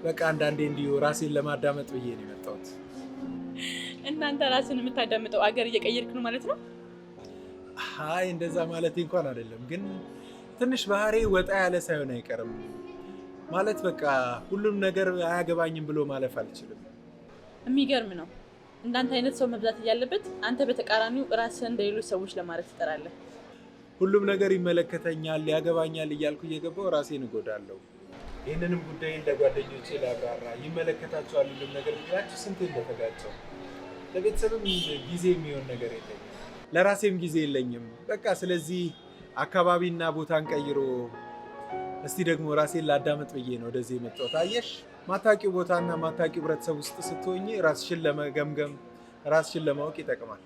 በቃ አንዳንዴ እንዲሁ ራሴን ለማዳመጥ ብዬ ነው የመጣሁት። እናንተ ራስን የምታዳምጠው አገር እየቀየርክ ነው ማለት ነው? አይ እንደዛ ማለቴ እንኳን አይደለም፣ ግን ትንሽ ባህሪ ወጣ ያለ ሳይሆን አይቀርም። ማለት በቃ ሁሉም ነገር አያገባኝም ብሎ ማለፍ አልችልም። የሚገርም ነው። እንዳንተ አይነት ሰው መብዛት እያለበት አንተ በተቃራኒው ራስህን እንደሌሎች ሰዎች ለማድረግ ትጠራለህ። ሁሉም ነገር ይመለከተኛል፣ ያገባኛል እያልኩ እየገባው ራሴን እጎዳለሁ። ይህንንም ጉዳይን ለጓደኞቼ ላብራራ፣ ይመለከታቸዋል ሁሉም ነገር ብላችሁ ስንቴ እንደተጋጨው። ለቤተሰብም ጊዜ የሚሆን ነገር የለኝም፣ ለራሴም ጊዜ የለኝም። በቃ ስለዚህ አካባቢና ቦታን ቀይሮ እስቲ ደግሞ ራሴን ላዳመጥ ብዬ ነው ወደዚህ የመጣሁት። አየሽ፣ ማታውቂው ቦታና ማታውቂው ህብረተሰብ ውስጥ ስትሆኚ ራስሽን ለመገምገም ራስሽን ለማወቅ ይጠቅማል።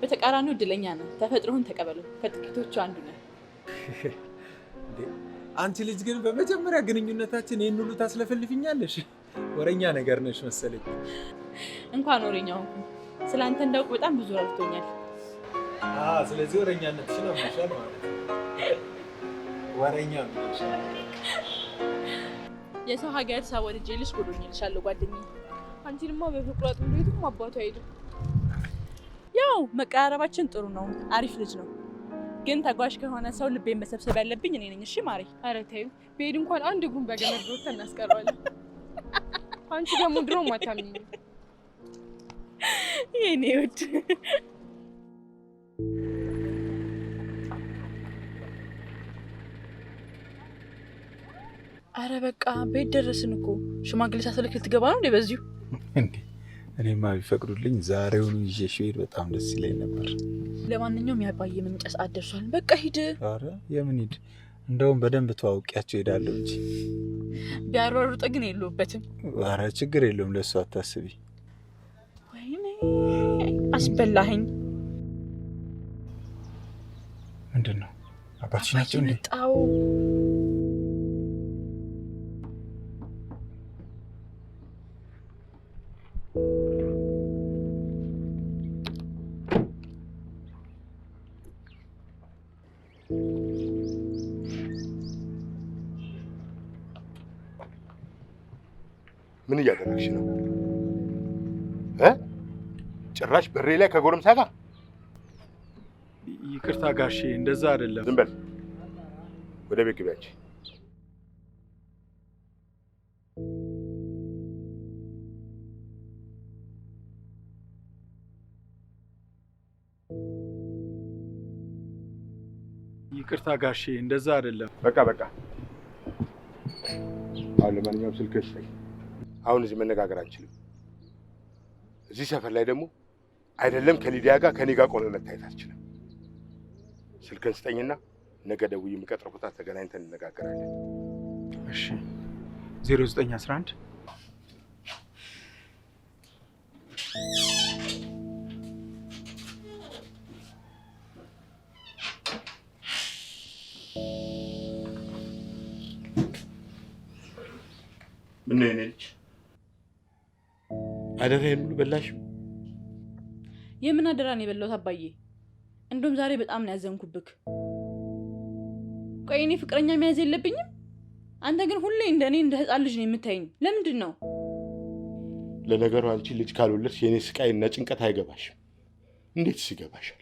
በተቃራኒው እድለኛ ነህ። ተፈጥሮህን ተቀበለው። ከጥቂቶቹ አንዱ ነህ። አንቺ ልጅ ግን በመጀመሪያ ግንኙነታችን ይህን ሁሉ ታስለፈልፍኛለሽ? ወረኛ ነገር ነሽ መሰለኝ። እንኳን ወረኛ ሆንኩ። ስለ አንተ እንዳውቅ በጣም ብዙ ረድቶኛል። ስለዚህ ወረኛነትሽን አምነሻል ማለት ነው። ወረኛ ምንሻል? የሰው ሀገር ሳወድጄልሽ ጎዶኝልሻለሁ ጓደኛዬ። አንቺንማ በፍቅሩ አጥምዶ የትም አባቱ አይሄድም። ያው መቀራረባችን ጥሩ ነው። አሪፍ ልጅ ነው። ግን ተጓዥ ከሆነ ሰው ልቤን መሰብሰብ ያለብኝ እኔ ነኝ። እሺ ማሬ? ኧረ ተይው። ብሄድ እንኳን አንድ እግሩን በገመድ ዶርተን እናስቀረዋለን። አንቺ ደግሞ ድሮም አታምኚኝም። የኔ ውድ አረ በቃ ቤት ደረስን እኮ። ሽማግሌ ሳትልክ ልትገባ ነው እንዴ በዚሁ? እንዴ እኔማ ቢፈቅዱልኝ ዛሬውኑ ይዤሽ ብሄድ በጣም ደስ ይለኝ ነበር። ለማንኛውም ያባዬ መምጫ ሰዓት ደርሷል። በቃ ሂድ። አረ የምን ሂድ? እንደውም በደንብ ተዋውቂያቸው ሄዳለሁ እንጂ ቢያሯሩጥ ግን የለውበትም። አረ ችግር የለውም፣ ለእሱ አታስቢ። ወይኔ አስበላኸኝ። ምንድን ነው አባትሽ ናቸው እንዴ? ጣው ምን እያደረግሽ ነው? ጭራሽ በሬ ላይ ከጎረምሳ ጋር? ይቅርታ ጋሼ፣ እንደዛ አይደለም። ዝም በል፣ ወደ ቤት ግቢ አንቺ። ይቅርታ ጋሼ፣ እንደዛ አይደለም። በቃ በቃ። አሁን ለማንኛውም ስልክ ስጠኝ። አሁን እዚህ መነጋገር አንችልም። እዚህ ሰፈር ላይ ደግሞ አይደለም ከሊዲያ ጋር ከኔ ጋር ቆመ መታየት አልችልም። ስልክን ስጠኝና ነገ ደውዬ የምቀጥረው ቦታ ተገናኝተን እንነጋገራለን። እሺ 0911 ምን ነው የኔ ልጅ አደራዬን ሁሉ በላሽው? የምን አደራ ነው የበላሁት አባዬ? እንደውም ዛሬ በጣም ነው ያዘንኩብክ። ቆይ እኔ ፍቅረኛ መያዝ የለብኝም? አንተ ግን ሁሌ እንደኔ እንደ ህፃን ልጅ ነው የምታየኝ። ለምንድን ነው? ለነገሩ አንቺ ልጅ ካልወለድሽ የኔ ስቃይና ጭንቀት አይገባሽም። እንዴትስ ይገባሻል?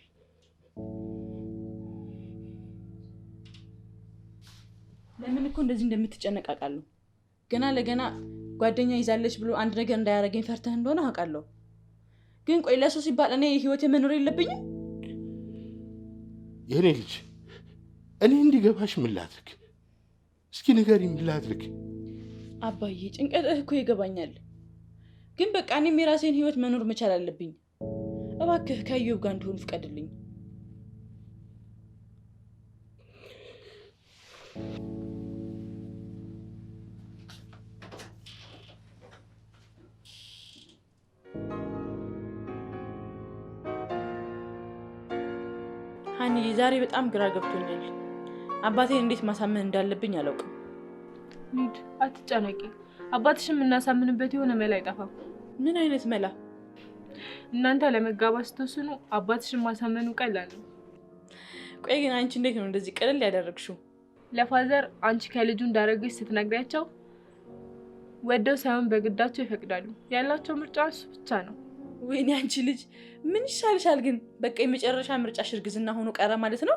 ለምን እኮ እንደዚህ እንደምትጨነቅ አውቃለሁ። ገና ለገና ጓደኛ ይዛለች ብሎ አንድ ነገር እንዳያረገኝ ፈርተህ እንደሆነ አውቃለሁ። ግን ቆይ ለሱ ሲባል እኔ ህይወቴ መኖር የለብኝም? የኔ ልጅ እኔ እንዲገባሽ ምን ላድርግ? እስኪ ንገሪኝ፣ ምን ላድርግ? አባዬ ጭንቀትህ እኮ ይገባኛል። ግን በቃ እኔም የራሴን ህይወት መኖር መቻል አለብኝ። እባክህ ከኢዮብ ጋር እንድሆን ፍቀድልኝ። ሀኒዬ ዛሬ በጣም ግራ ገብቶኛል። አባቴን እንዴት ማሳመን እንዳለብኝ አላውቅም። ሊድ አትጨነቂ። አባትሽን የምናሳምንበት የሆነ መላ አይጠፋም። ምን አይነት መላ? እናንተ ለመጋባት ስትወስኑ አባትሽን ማሳመኑ ቀላል ነው። ቆይ ግን አንቺ እንዴት ነው እንደዚህ ቀለል ያደረግሽው? ለፋዘር አንቺ ከልጁ እንዳረገች ስትነግሪያቸው ወደው ሳይሆን በግዳቸው ይፈቅዳሉ። ያላቸው ምርጫ እሱ ብቻ ነው። ወይኔ አንቺ ልጅ ምን ይሻልሻል? ግን በቃ የመጨረሻ ምርጫሽ እርግዝና ሆኖ ቀረ ማለት ነው?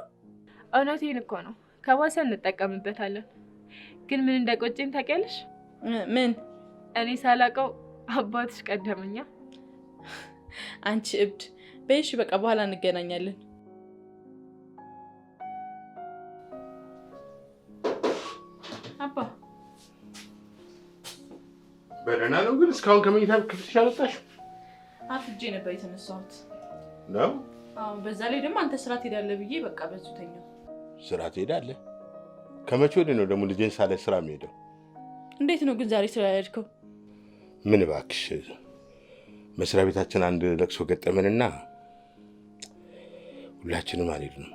እውነቴን እኮ ነው። ከባሰ እንጠቀምበታለን። ግን ምን እንደቆጨኝ ታውቂያለሽ? ምን? እኔ ሳላውቀው አባትሽ ቀደመኛ። አንቺ እብድ። በይሽ በቃ በኋላ እንገናኛለን። አባ በደህና ነው? ግን እስካሁን ከመኝታ ክፍልሽ አልወጣሽም? አፍጄ ነበር የተነሳሁት ነው? አዎ። በዛ ላይ ደግሞ አንተ ስራ ትሄዳለህ ብዬ በቃ በዙ ተኛው። ስራ ትሄዳለህ? ከመቼ ወዲህ ነው ደግሞ ልጄን ሳለ ስራ የምሄደው? እንዴት ነው ግን ዛሬ ስራ ያሄድከው? ምን እባክሽ፣ መስሪያ ቤታችን አንድ ለቅሶ ገጠመንና ሁላችንም አልሄድንም።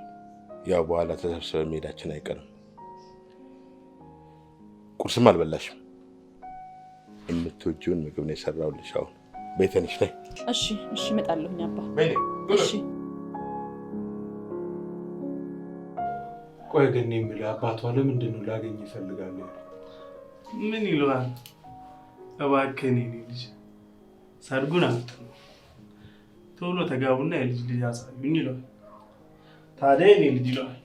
ያው በኋላ ተሰብስበን መሄዳችን አይቀርም። ቁርስም አልበላሽም። የምትወጂውን ምግብ ነው የሰራሁልሽ። አሁን ቤተንሽ ላይ። እሺ እሺ፣ እመጣለሁኝ አባ። እሺ። ቆይ ግን የምልህ አባቷ ለምንድን ነው ላገኝ ይፈልጋሉ? ምን ይለዋል? እባክህ እኔ ልጅ ሰርጉን አምጥተው ቶሎ ተጋቡና የልጅ ልጅ አሳዩኝ ይለዋል። ታዲያ እኔ ልጅ ይለዋል።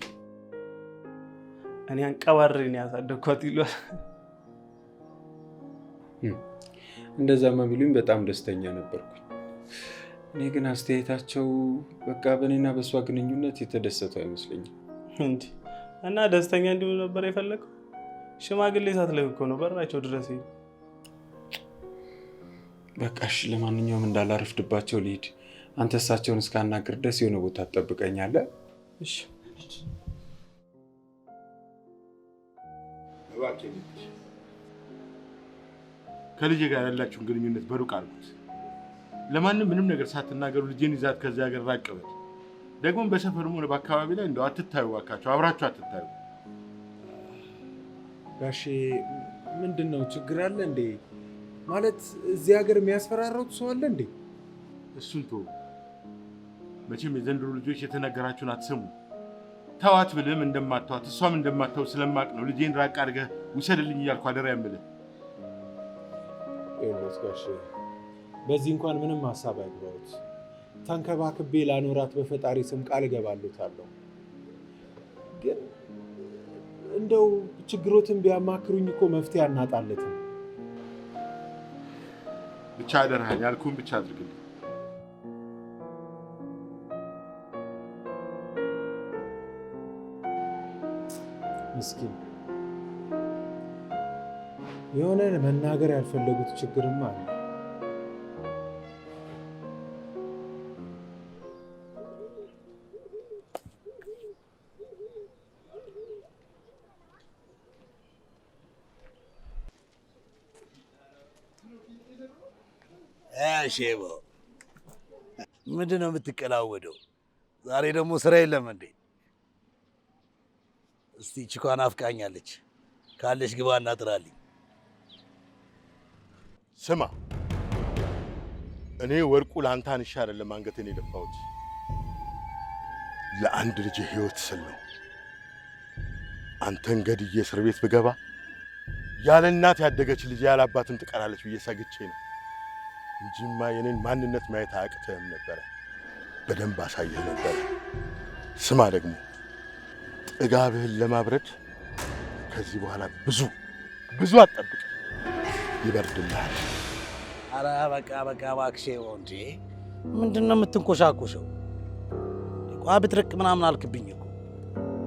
እኔ አንቀባሬ ነው ያሳደግኳት ይለዋል። እንደዛማ ቢሉኝ በጣም ደስተኛ ነበርኩኝ። እኔ ግን አስተያየታቸው በቃ በእኔና በእሷ ግንኙነት የተደሰቱ አይመስለኝም። እንዴ! እና ደስተኛ እንዲሆኑ ነበር የፈለገው? ሽማግሌ ሳትልክ እኮ ነው በራቸው ድረስ ሄዱ። በቃ እሺ፣ ለማንኛውም እንዳላረፍድባቸው ልሂድ። አንተ እሳቸውን እስካናግር ድረስ የሆነ ቦታ ትጠብቀኛለህ? እሺ። ከልጄ ጋር ያላችሁን ግንኙነት በሩቅ አድርጉት። ለማንም ምንም ነገር ሳትናገሩ ልጄን ይዛት ከዚያ ሀገር ራቅ በል። ደግሞ በሰፈርም ሆነ በአካባቢ ላይ እንደው አትታዩ፣ እባካችሁ አብራችሁ አትታዩ። ጋሼ ምንድን ነው ችግር አለ እንዴ? ማለት እዚህ ሀገር የሚያስፈራራው ሰው አለ እንዴ? እሱን ተው። መቼም የዘንድሮ ልጆች የተነገራችሁን አትሰሙ። ተዋት ብልህም እንደማትተዋት እሷም እንደማትተው ስለማቅ ነው ልጄን ራቅ አድርገህ ውሰድልኝ እያልኩ አደራ የምልህ። ይኸውልህ ጋሼ፣ በዚህ እንኳን ምንም ሀሳብ አይግባውት። ተንከባክቤ ላኖራት በፈጣሪ ስም ቃል እገባለታለሁ። ግን እንደው ችግሮትን ቢያማክሩኝ እኮ መፍትሄ አናጣለትም። ብቻ አደራህን ያልኩህን ብቻ አድርግልኝ። ምስኪን የሆነ መናገር ያልፈለጉት ችግርማ አለ። ሼቦ ምንድን ነው የምትቀላወደው? ዛሬ ደግሞ ስራ የለም እንዴ? እስቲ ችኳን አፍቃኛለች ካለች ግባና ጥራልኝ። ስማ፣ እኔ ወርቁ ለአንተ አንሻ አይደለም አንገቴን የደፋሁት፣ ለአንድ ልጅ ህይወት ስል ነው። አንተን ገድዬ እስር ቤት ብገባ ያለ እናት ያደገች ልጅ ያለ አባትም ትቀራለች ብዬ ሰግቼ ነው እንጂማ የኔን ማንነት ማየት አያቅትህም ነበረ። በደንብ አሳየህ ነበረ። ስማ ደግሞ ጥጋብህን ለማብረድ ከዚህ በኋላ ብዙ አትጠብቅ፣ ይበርድልሃል። ኧረ በቃ እባክሽ እንጂ ምንድን ነው የምትንኮሻኮሸው? ቋ ብትርቅ ምናምን አልክብኝ እኮ።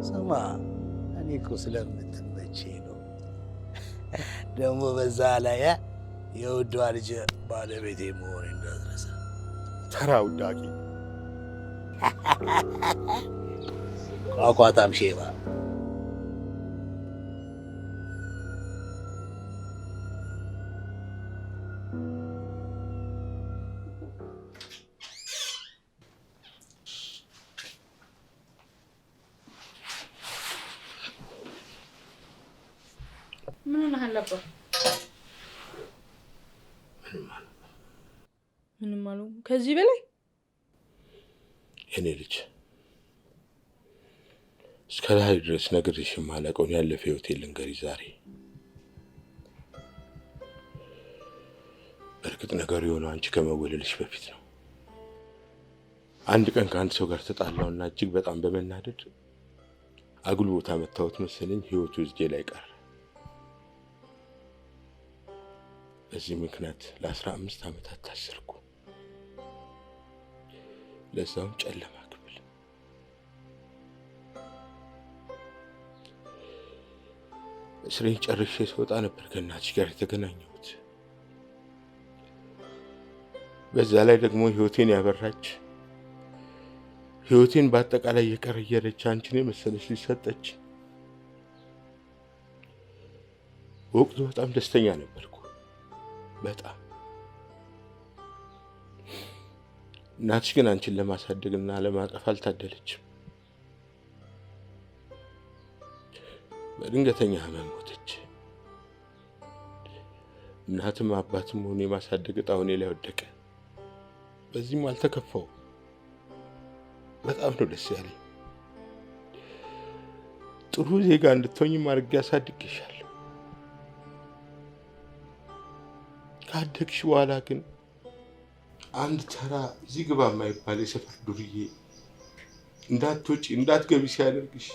ስማ እኔ እኮ ስለምትመቼ ነው። ደግሞ በዛ ላይ የውዷ ልጅ ባለቤቴ መሆን እንዳትረሳ። ተራ ውዳቂ ቋቋታም ሼባ ምን ሆነሃል አባ? ምንም አሉ። ከዚህ በላይ የኔ ልጅ እስከ ላይ ድረስ ነግሬሽ የማላውቀውን ያለፈ ህይወቴን ልንገርሽ ዛሬ። በእርግጥ ነገሩ የሆነው አንቺ ከመወለድሽ በፊት ነው። አንድ ቀን ከአንድ ሰው ጋር ተጣላውና እጅግ በጣም በመናደድ አጉል ቦታ መታወት መሰለኝ ህይወቱ እጄ ላይ ቀረ። በዚህ ምክንያት ለ15 ዓመታት ታሰርኩ። ለዛውም ጨለማ ክፍል። እስሬን ጨርሼ ስወጣ ነበር ከእናትሽ ጋር የተገናኘሁት። በዛ ላይ ደግሞ ህይወቴን ያበራች፣ ህይወቴን በአጠቃላይ የቀረየረች አንቺን የመሰለች ልጅ ሰጠች። በወቅቱ በጣም ደስተኛ ነበርኩ። በጣም እናትሽ ግን አንቺን ለማሳደግና ለማቀፍ አልታደለችም። በድንገተኛ ህመም ሞተች። እናትም አባትም ሆኖ የማሳደግ ዕጣ እኔ ላይ ወደቀ። በዚህም አልተከፋውም። በጣም ነው ደስ ያለኝ። ጥሩ ዜጋ እንድትሆኝም አድርጌ አሳድጌሻለሁ። ካደግሽ በኋላ ግን አንድ ተራ እዚህ ግባ የማይባል የሰፈር ዱርዬ እንዳትወጪ እንዳትገቢ ሲያደርግሽ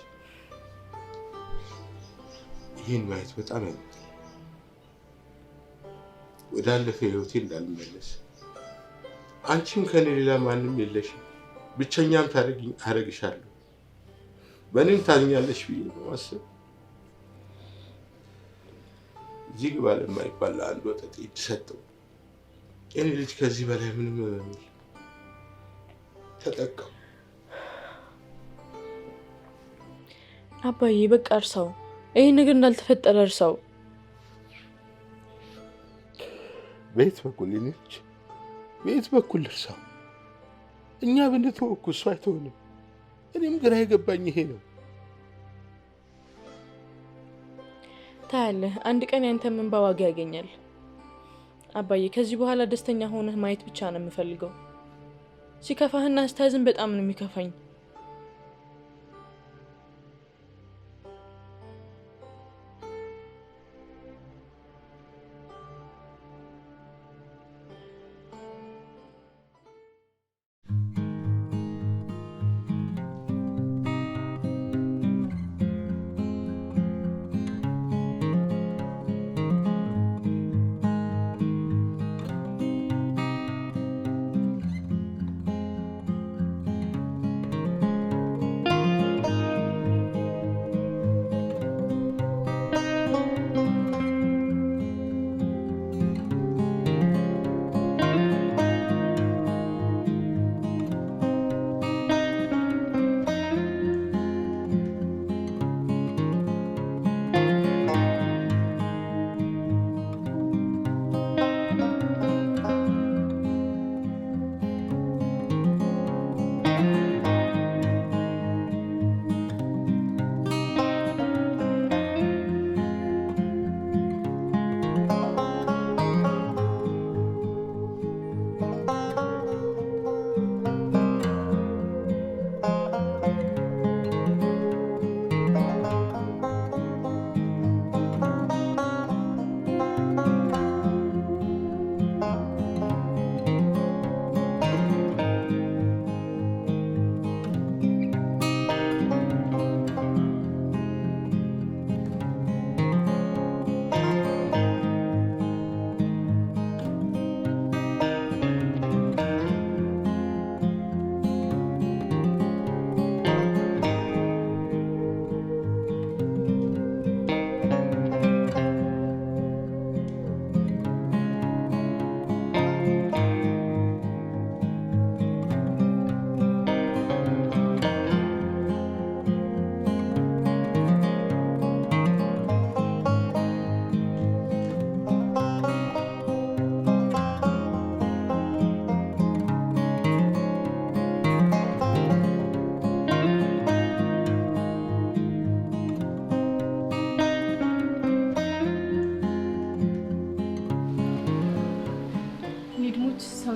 ይህን ማየት በጣም ያመጣል። ወዳለፈ ህይወቴ እንዳልመለስ፣ አንቺም ከኔ ሌላ ማንም የለሽም፣ ብቸኛም ታደርግሻለሁ፣ በእኔም ታዝኛለሽ ብዬ በማሰብ እዚህ ግባ ለማይባል አንድ ወጠጤ እጅ ሰጠው። የኔ ልጅ ከዚህ በላይ ምንም በሚል ተጠቀሙ። አባዬ በቃ እርሳው፣ ይሄ ነገር እንዳልተፈጠረ እርሳው። በየት በኩል ልጅ በየት በኩል እርሳው? እኛ ብንተወው እኮ እሱ አይተውንም። እኔም ግራ የገባኝ ይሄ ነው። ታያለህ፣ አንድ ቀን ያንተም እንባ ዋጋ ያገኛል። አባዬ ከዚህ በኋላ ደስተኛ ሆነህ ማየት ብቻ ነው የምፈልገው። ሲከፋህና ስታዝን በጣም ነው የሚከፋኝ።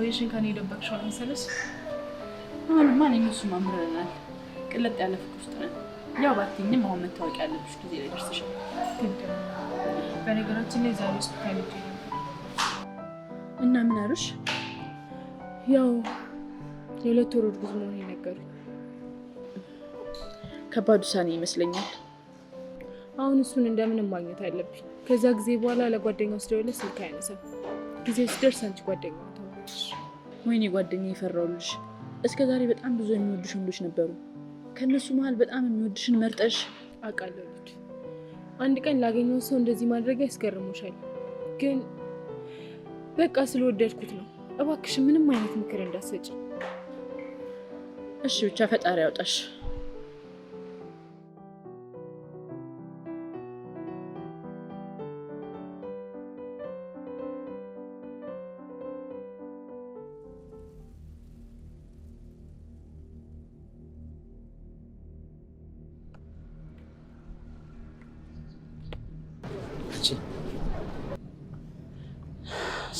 ኢንፎርሜሽን ከኔ ደበቅሽው መሰለሽ? አሁንማ እኔም እሱም አምረናል። ቅልጥ ያለ ፍቅር ውስጥ ነን። ያው ባትይኝም አሁን መታወቂያ ያለብሽ ጊዜ ላይ ደርሰሻል። በነገራችን ላይ ዛሬ ሆስፒታል ሄጄ እና ምን አሉሽ? ያው የ2 ወር እርጉዝ መሆኔን ነገሩኝ። ከባድ ውሳኔ ይመስለኛል። አሁን እሱን እንደምንም ማግኘት አለብኝ። ከዛ ጊዜ በኋላ ለጓደኛው ስደውል ስልክ አያነሳም። ጊዜው ሲደርስ አንቺ ጓደኛው ታውቂያለሽ። ወይኔ ጓደኛዬ ይፈራውልሽ። እስከ ዛሬ በጣም ብዙ የሚወዱሽ ወንዶች ነበሩ። ከነሱ መሀል በጣም የሚወድሽን መርጠሽ አውቃለሁ። ልጅ አንድ ቀን ላገኘው ሰው እንደዚህ ማድረግ ያስገርሞሻል። ግን በቃ ስለወደድኩት ነው። እባክሽ ምንም አይነት ምክር እንዳትሰጪ እሺ? ብቻ ፈጣሪ ያውጣሽ።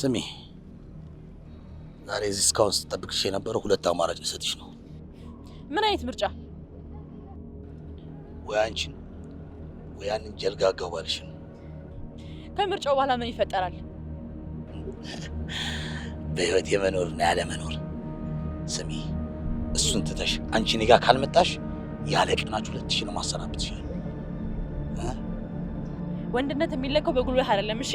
ስሚ፣ ዛሬ እዚህ እስካሁን ስጠብቅሽ የነበረው 2 አማራጭ ልሰጥሽ ነው። ምን አይነት ምርጫ? ወይ አንቺን ወይ ያንን ጀልጋጋው ባልሽን። ከምርጫው በኋላ ምን ይፈጠራል? በህይወት የመኖርና ያለ መኖር። ስሚ፣ እሱን ትተሽ አንቺ እኔ ጋር ካልመጣሽ ያለ ቅናችሁ 2000 ነው ማሰናበትሽ። ወንድነት የሚለካው በጉልበት አይደለም። እሺ?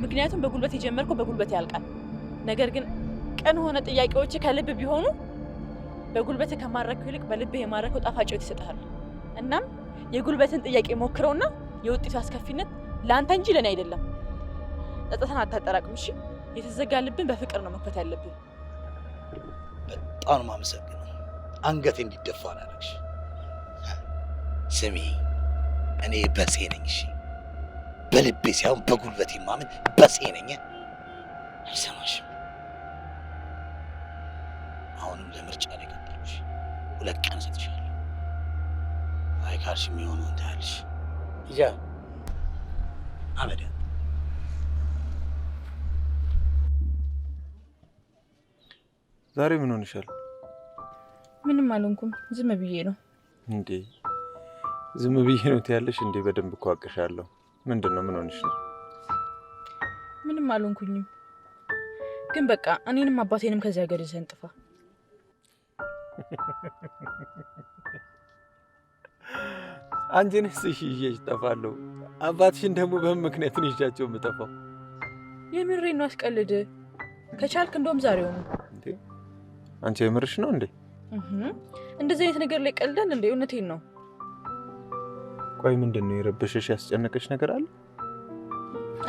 ምክንያቱም በጉልበት የጀመርከው በጉልበት ያልቃል። ነገር ግን ቀን ሆነ ጥያቄዎች ከልብ ቢሆኑ በጉልበት ከማረከው ይልቅ በልብ የማረከው ጣፋጭ ህይወት ይሰጣል። እናም የጉልበትን ጥያቄ ሞክረውና የውጤቱ አስከፊነት ለአንተ እንጂ ለኔ አይደለም። ጸጸትን አታጠራቅም። እሺ? የተዘጋ ልብን በፍቅር ነው መክፈት ያለብን። በጣም ማመሰግነው። አንገቴ እንዲደፋ አላደረግሽ። ስሚ፣ እኔ በሴ ነኝ። እሺ? በልቤ ሳይሆን በጉልበቴ ማምን በሴ ነኝ። አይሰማሽም? አሁንም ለምርጫ ላይ ቀጠልኩሽ። 2 ቀን ሰጥሻለሁ። አይ ካልሽ የሚሆነው እንታያለሽ። ይጃ አመዳ ዛሬ ምን ሆነሻል? ምንም አልሆንኩም። ዝም ብዬ ነው። እንዴ ዝም ብዬ ነው ትያለሽ እንዴ? በደንብ እኮ አውቅሻለሁ። ምንድነው? ምን ሆነሽ ነው? ምንም አልሆንኩኝም። ግን በቃ እኔንም አባቴንም ከዚህ ሀገር ይዘን ጥፋ። አንቺንስ እሺ ይዤሽ እጠፋለሁ። አባትሽን ደግሞ በምን ምክንያት ነው ይዣቸው የምጠፋው? የምሬን ነው። አስቀልድ ከቻልክ እንደውም ዛሬው ነው። እንዴ አንቺ የምርሽ ነው እንዴ? እንደዚህ አይነት ነገር ላይ ቀልዳል እንዴ? እውነቴን ነው። ቆይ ምንድነው የረበሸሽ ያስጨነቀሽ ነገር አለ?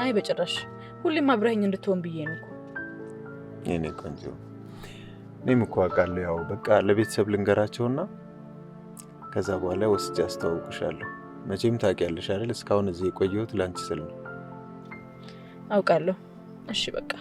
አይ በጭራሽ። ሁሌም አብረኸኝ እንድትሆን ብዬ ነው እኮ። የኔ ቆንጆ፣ እኔም እኮ አውቃለሁ። ያው በቃ ለቤተሰብ ልንገራቸውና ከዛ በኋላ ወስጄ አስተዋውቅሻለሁ። መቼም ታውቂያለሽ አይደል? እስካሁን እዚህ የቆየሁት ላንቺ ስል ነው። አውቃለሁ። እሺ በቃ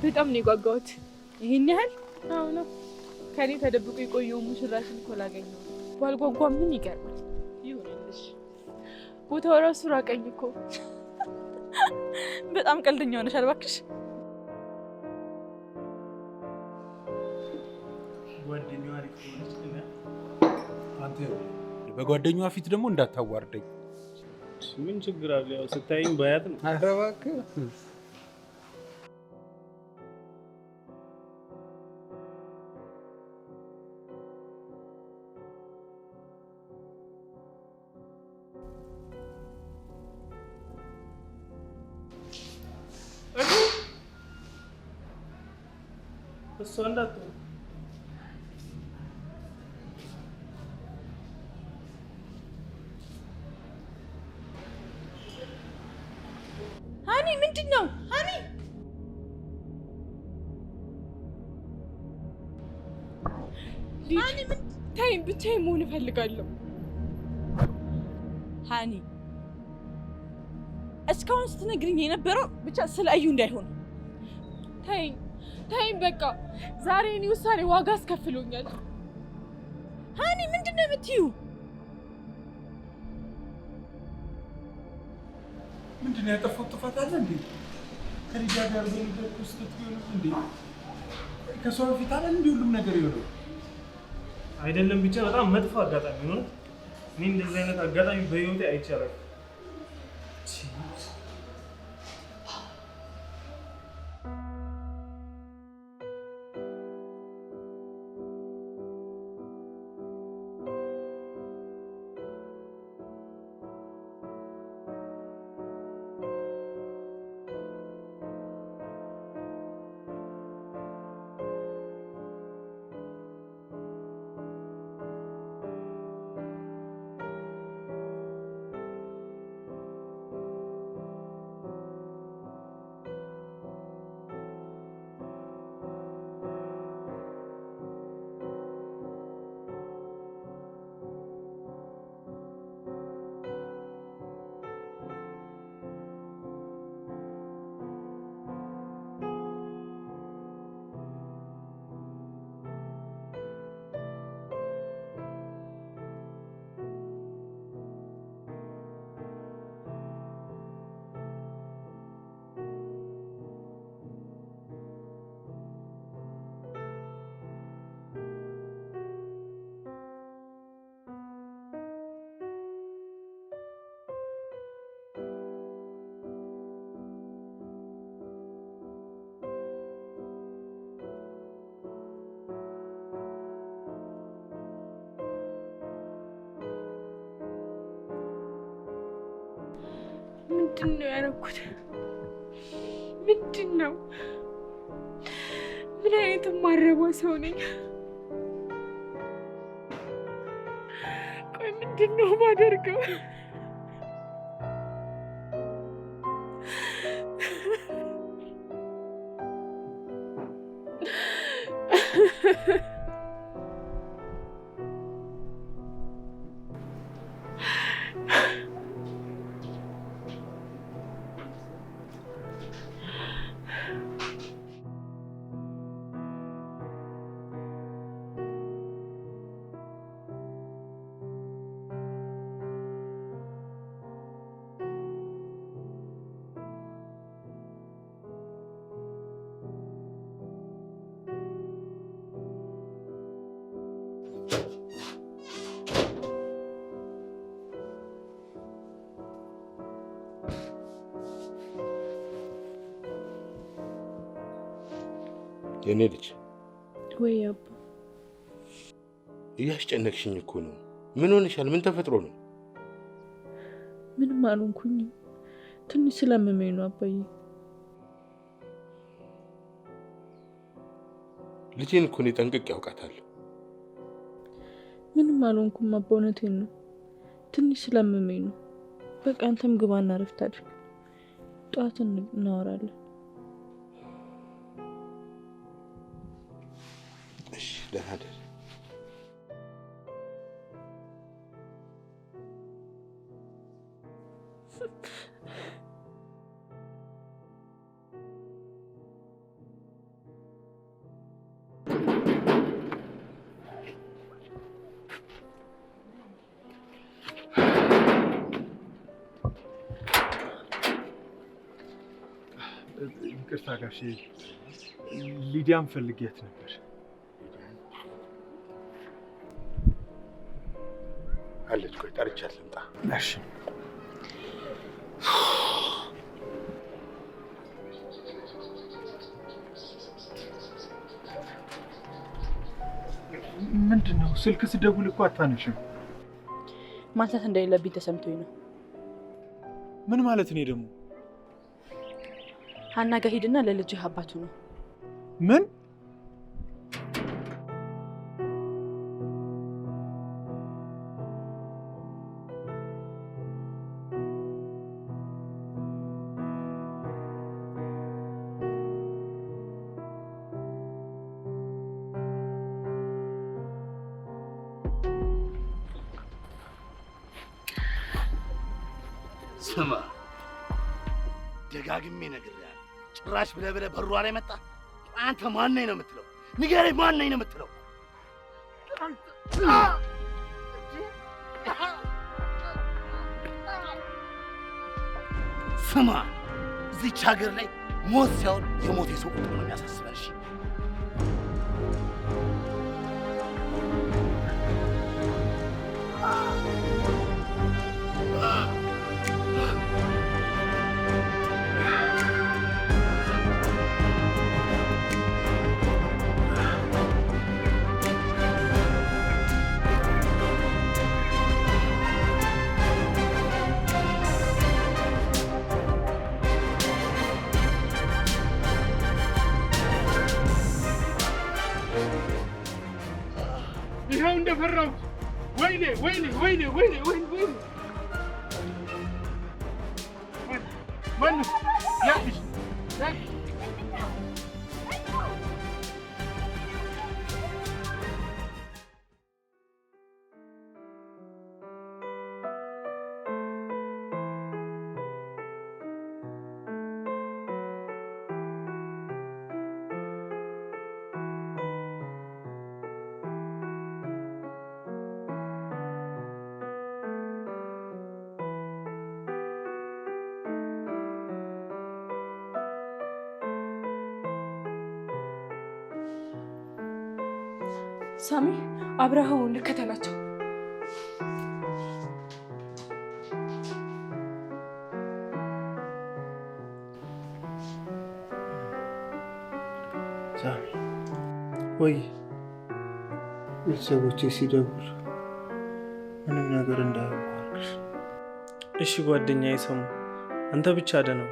በጣም ነው የጓጓሁት። ይሄን ያህል? አዎ ነው። ከኔ ተደብቆ የቆየው ሙሽራሽን እኮ ላገኘው ባልጓጓ ምን ይገርማል። ይሁንልሽ። ቦታው ራሱ ራቀኝ እኮ። በጣም ቀልደኛ ሆነሻል እባክሽ። ጓደኛዋ ልትሆነች እና አንተ በጓደኛዋ ፊት ደግሞ እንዳታዋርደኝ። ምን ችግር አለ? ያው ስታይኝ ባያት ነው። ኧረ እባክህ እሷ እንዳትሆን ሃኒ ምንድን ነው? ሃኒ ሃኒ ምን ተይኝ፣ ብቻዬን መሆን እፈልጋለሁ። ሃኒ እስካሁን ስትነግሪኝ የነበረው ብቻ ስለ እዩ እንዳይሆን። ተይኝ ተይኝ፣ በቃ ዛሬ እኔ ውሳኔ ዋጋ አስከፍሎኛል። ሃኒ ምንድን ነው የምትይው? ምንድን ነው ያጠፋሁት? ጥፋት አለ እንዴ? ከልጃ ጋር በነገርኩ ውስጥ ትሆንም እንዴ? ከሷ በፊት አለ እንዴ ሁሉም ነገር የሆነው? አይደለም ብቻ በጣም መጥፎ አጋጣሚ ነው። እኔ እንደዚህ አይነት አጋጣሚ በህይወቴ አይቻልም። ምንድን ነው ያደረኩት? ምንድን ነው? ምን አይነት የማረባ ሰው ነኝ? ቆይ ምንድን ነው የማደርገው? የኔ ልጅ ወይ አባ፣ እያስጨነቅሽኝ እኮ ነው። ምን ሆነሻል? ምን ተፈጥሮ ነው? ምንም አልሆንኩኝም። ትንሽ ስለመመኝ ነው አባዬ። ልጄን እኮ እኔ ጠንቅቄ ያውቃታለሁ። ምንም አልሆንኩም አባ፣ እውነቴን ነው። ትንሽ ስለመመኝ ነው። በቃ አንተም ግባና ረፍት አድርግ። ጠዋት እናወራለን። እሺ፣ ደህና ደር። ይቅርታ ጋሼ፣ ሊዲያን ፈልጌያት ነበር። አለች። ቆይ ጠርቻት ልምጣ። እሺ። ምንድን ነው? ስልክ ስደውል እኮ አታነሽም። ማንሳት እንደሌለብኝ ተሰምቶኝ ነው። ምን ማለት ነው ደግሞ? ሀና ጋር ሂድና ለልጅህ አባቱ ነው። ምን? ስማ ደጋግሜ ነግሬሃለሁ። ጭራሽ ብለህ በሯ ላይ መጣ። አንተ ማን ነኝ ነው የምትለው? ንገረኝ፣ ማን ነኝ ነው የምትለው? ስማ እዚች ሀገር ላይ ሞት ሳይሆን የሞት የሰው ቁጥር ነው የሚያሳስበን። እሺ ይኸው እንደፈራሁት። ወይኔ ወይኔ ወይኔ ወይኔ ወይኔ ወይኔ! ማነው ያልሽ? ሳሚ አብረኸው እንከተላቸው። ሳሚ ወይ ቤተሰቦቼ ሲደውሉ ምንም ነገር እንዳያውቁ። እሺ ጓደኛዬ ሰሙ፣ አንተ ብቻ ደህና ነው።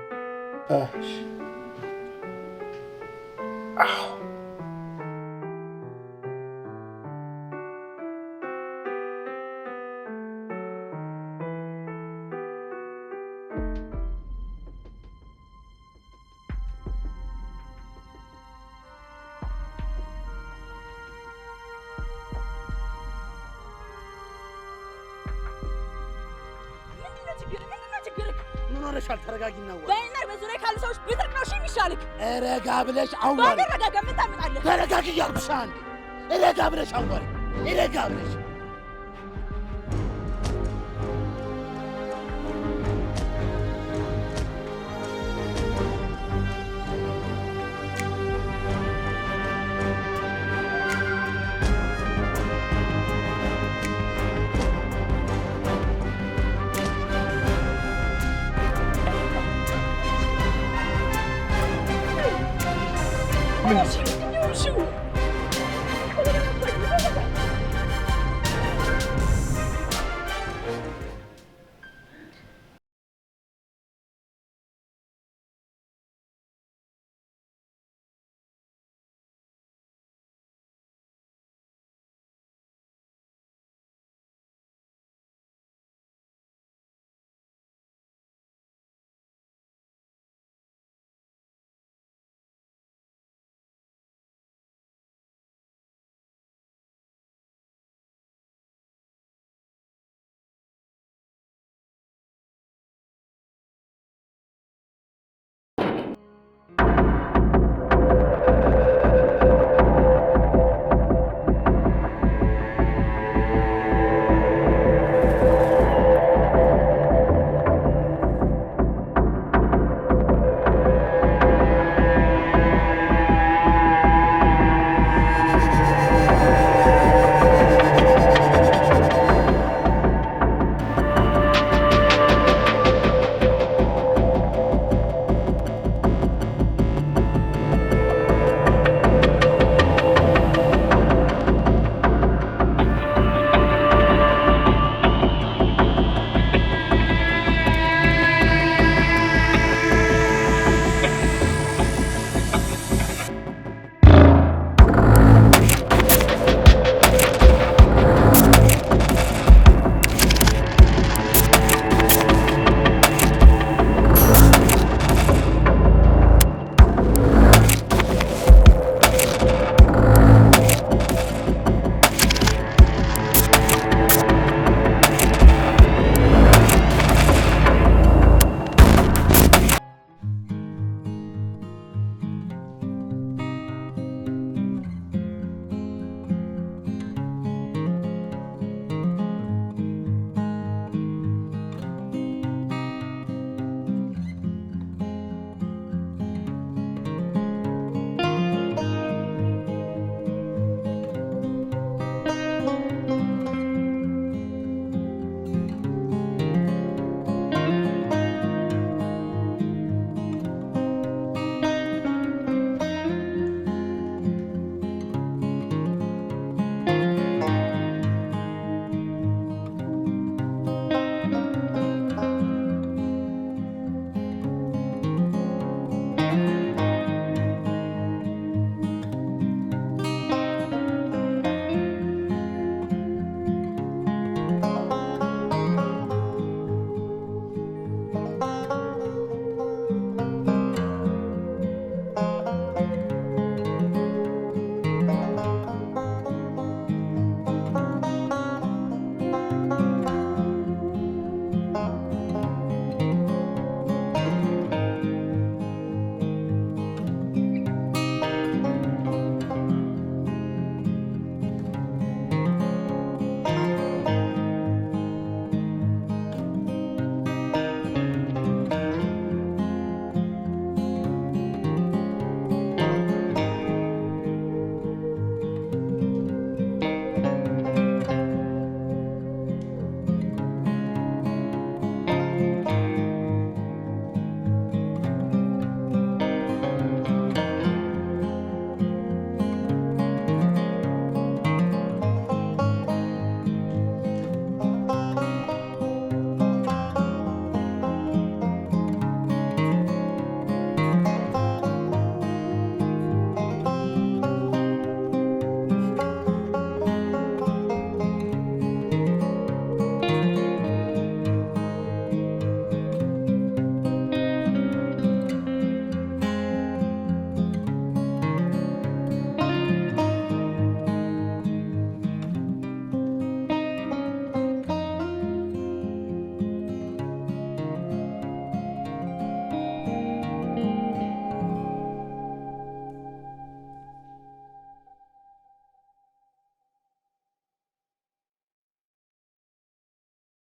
ምን ሆነሻል? ተረጋጊና ወይ በእናር በዙሪያ ካሉ ሰዎች ብትርቅ ነው የሚሻልክ። ረጋ ብለሽ አውሪ። ተረጋጋ። ምን ታመጣለህ? ተረጋጊ እያልኩሽ አንዴ። ረጋ ብለሽ አውሪ። ረጋ ብለሽ ምን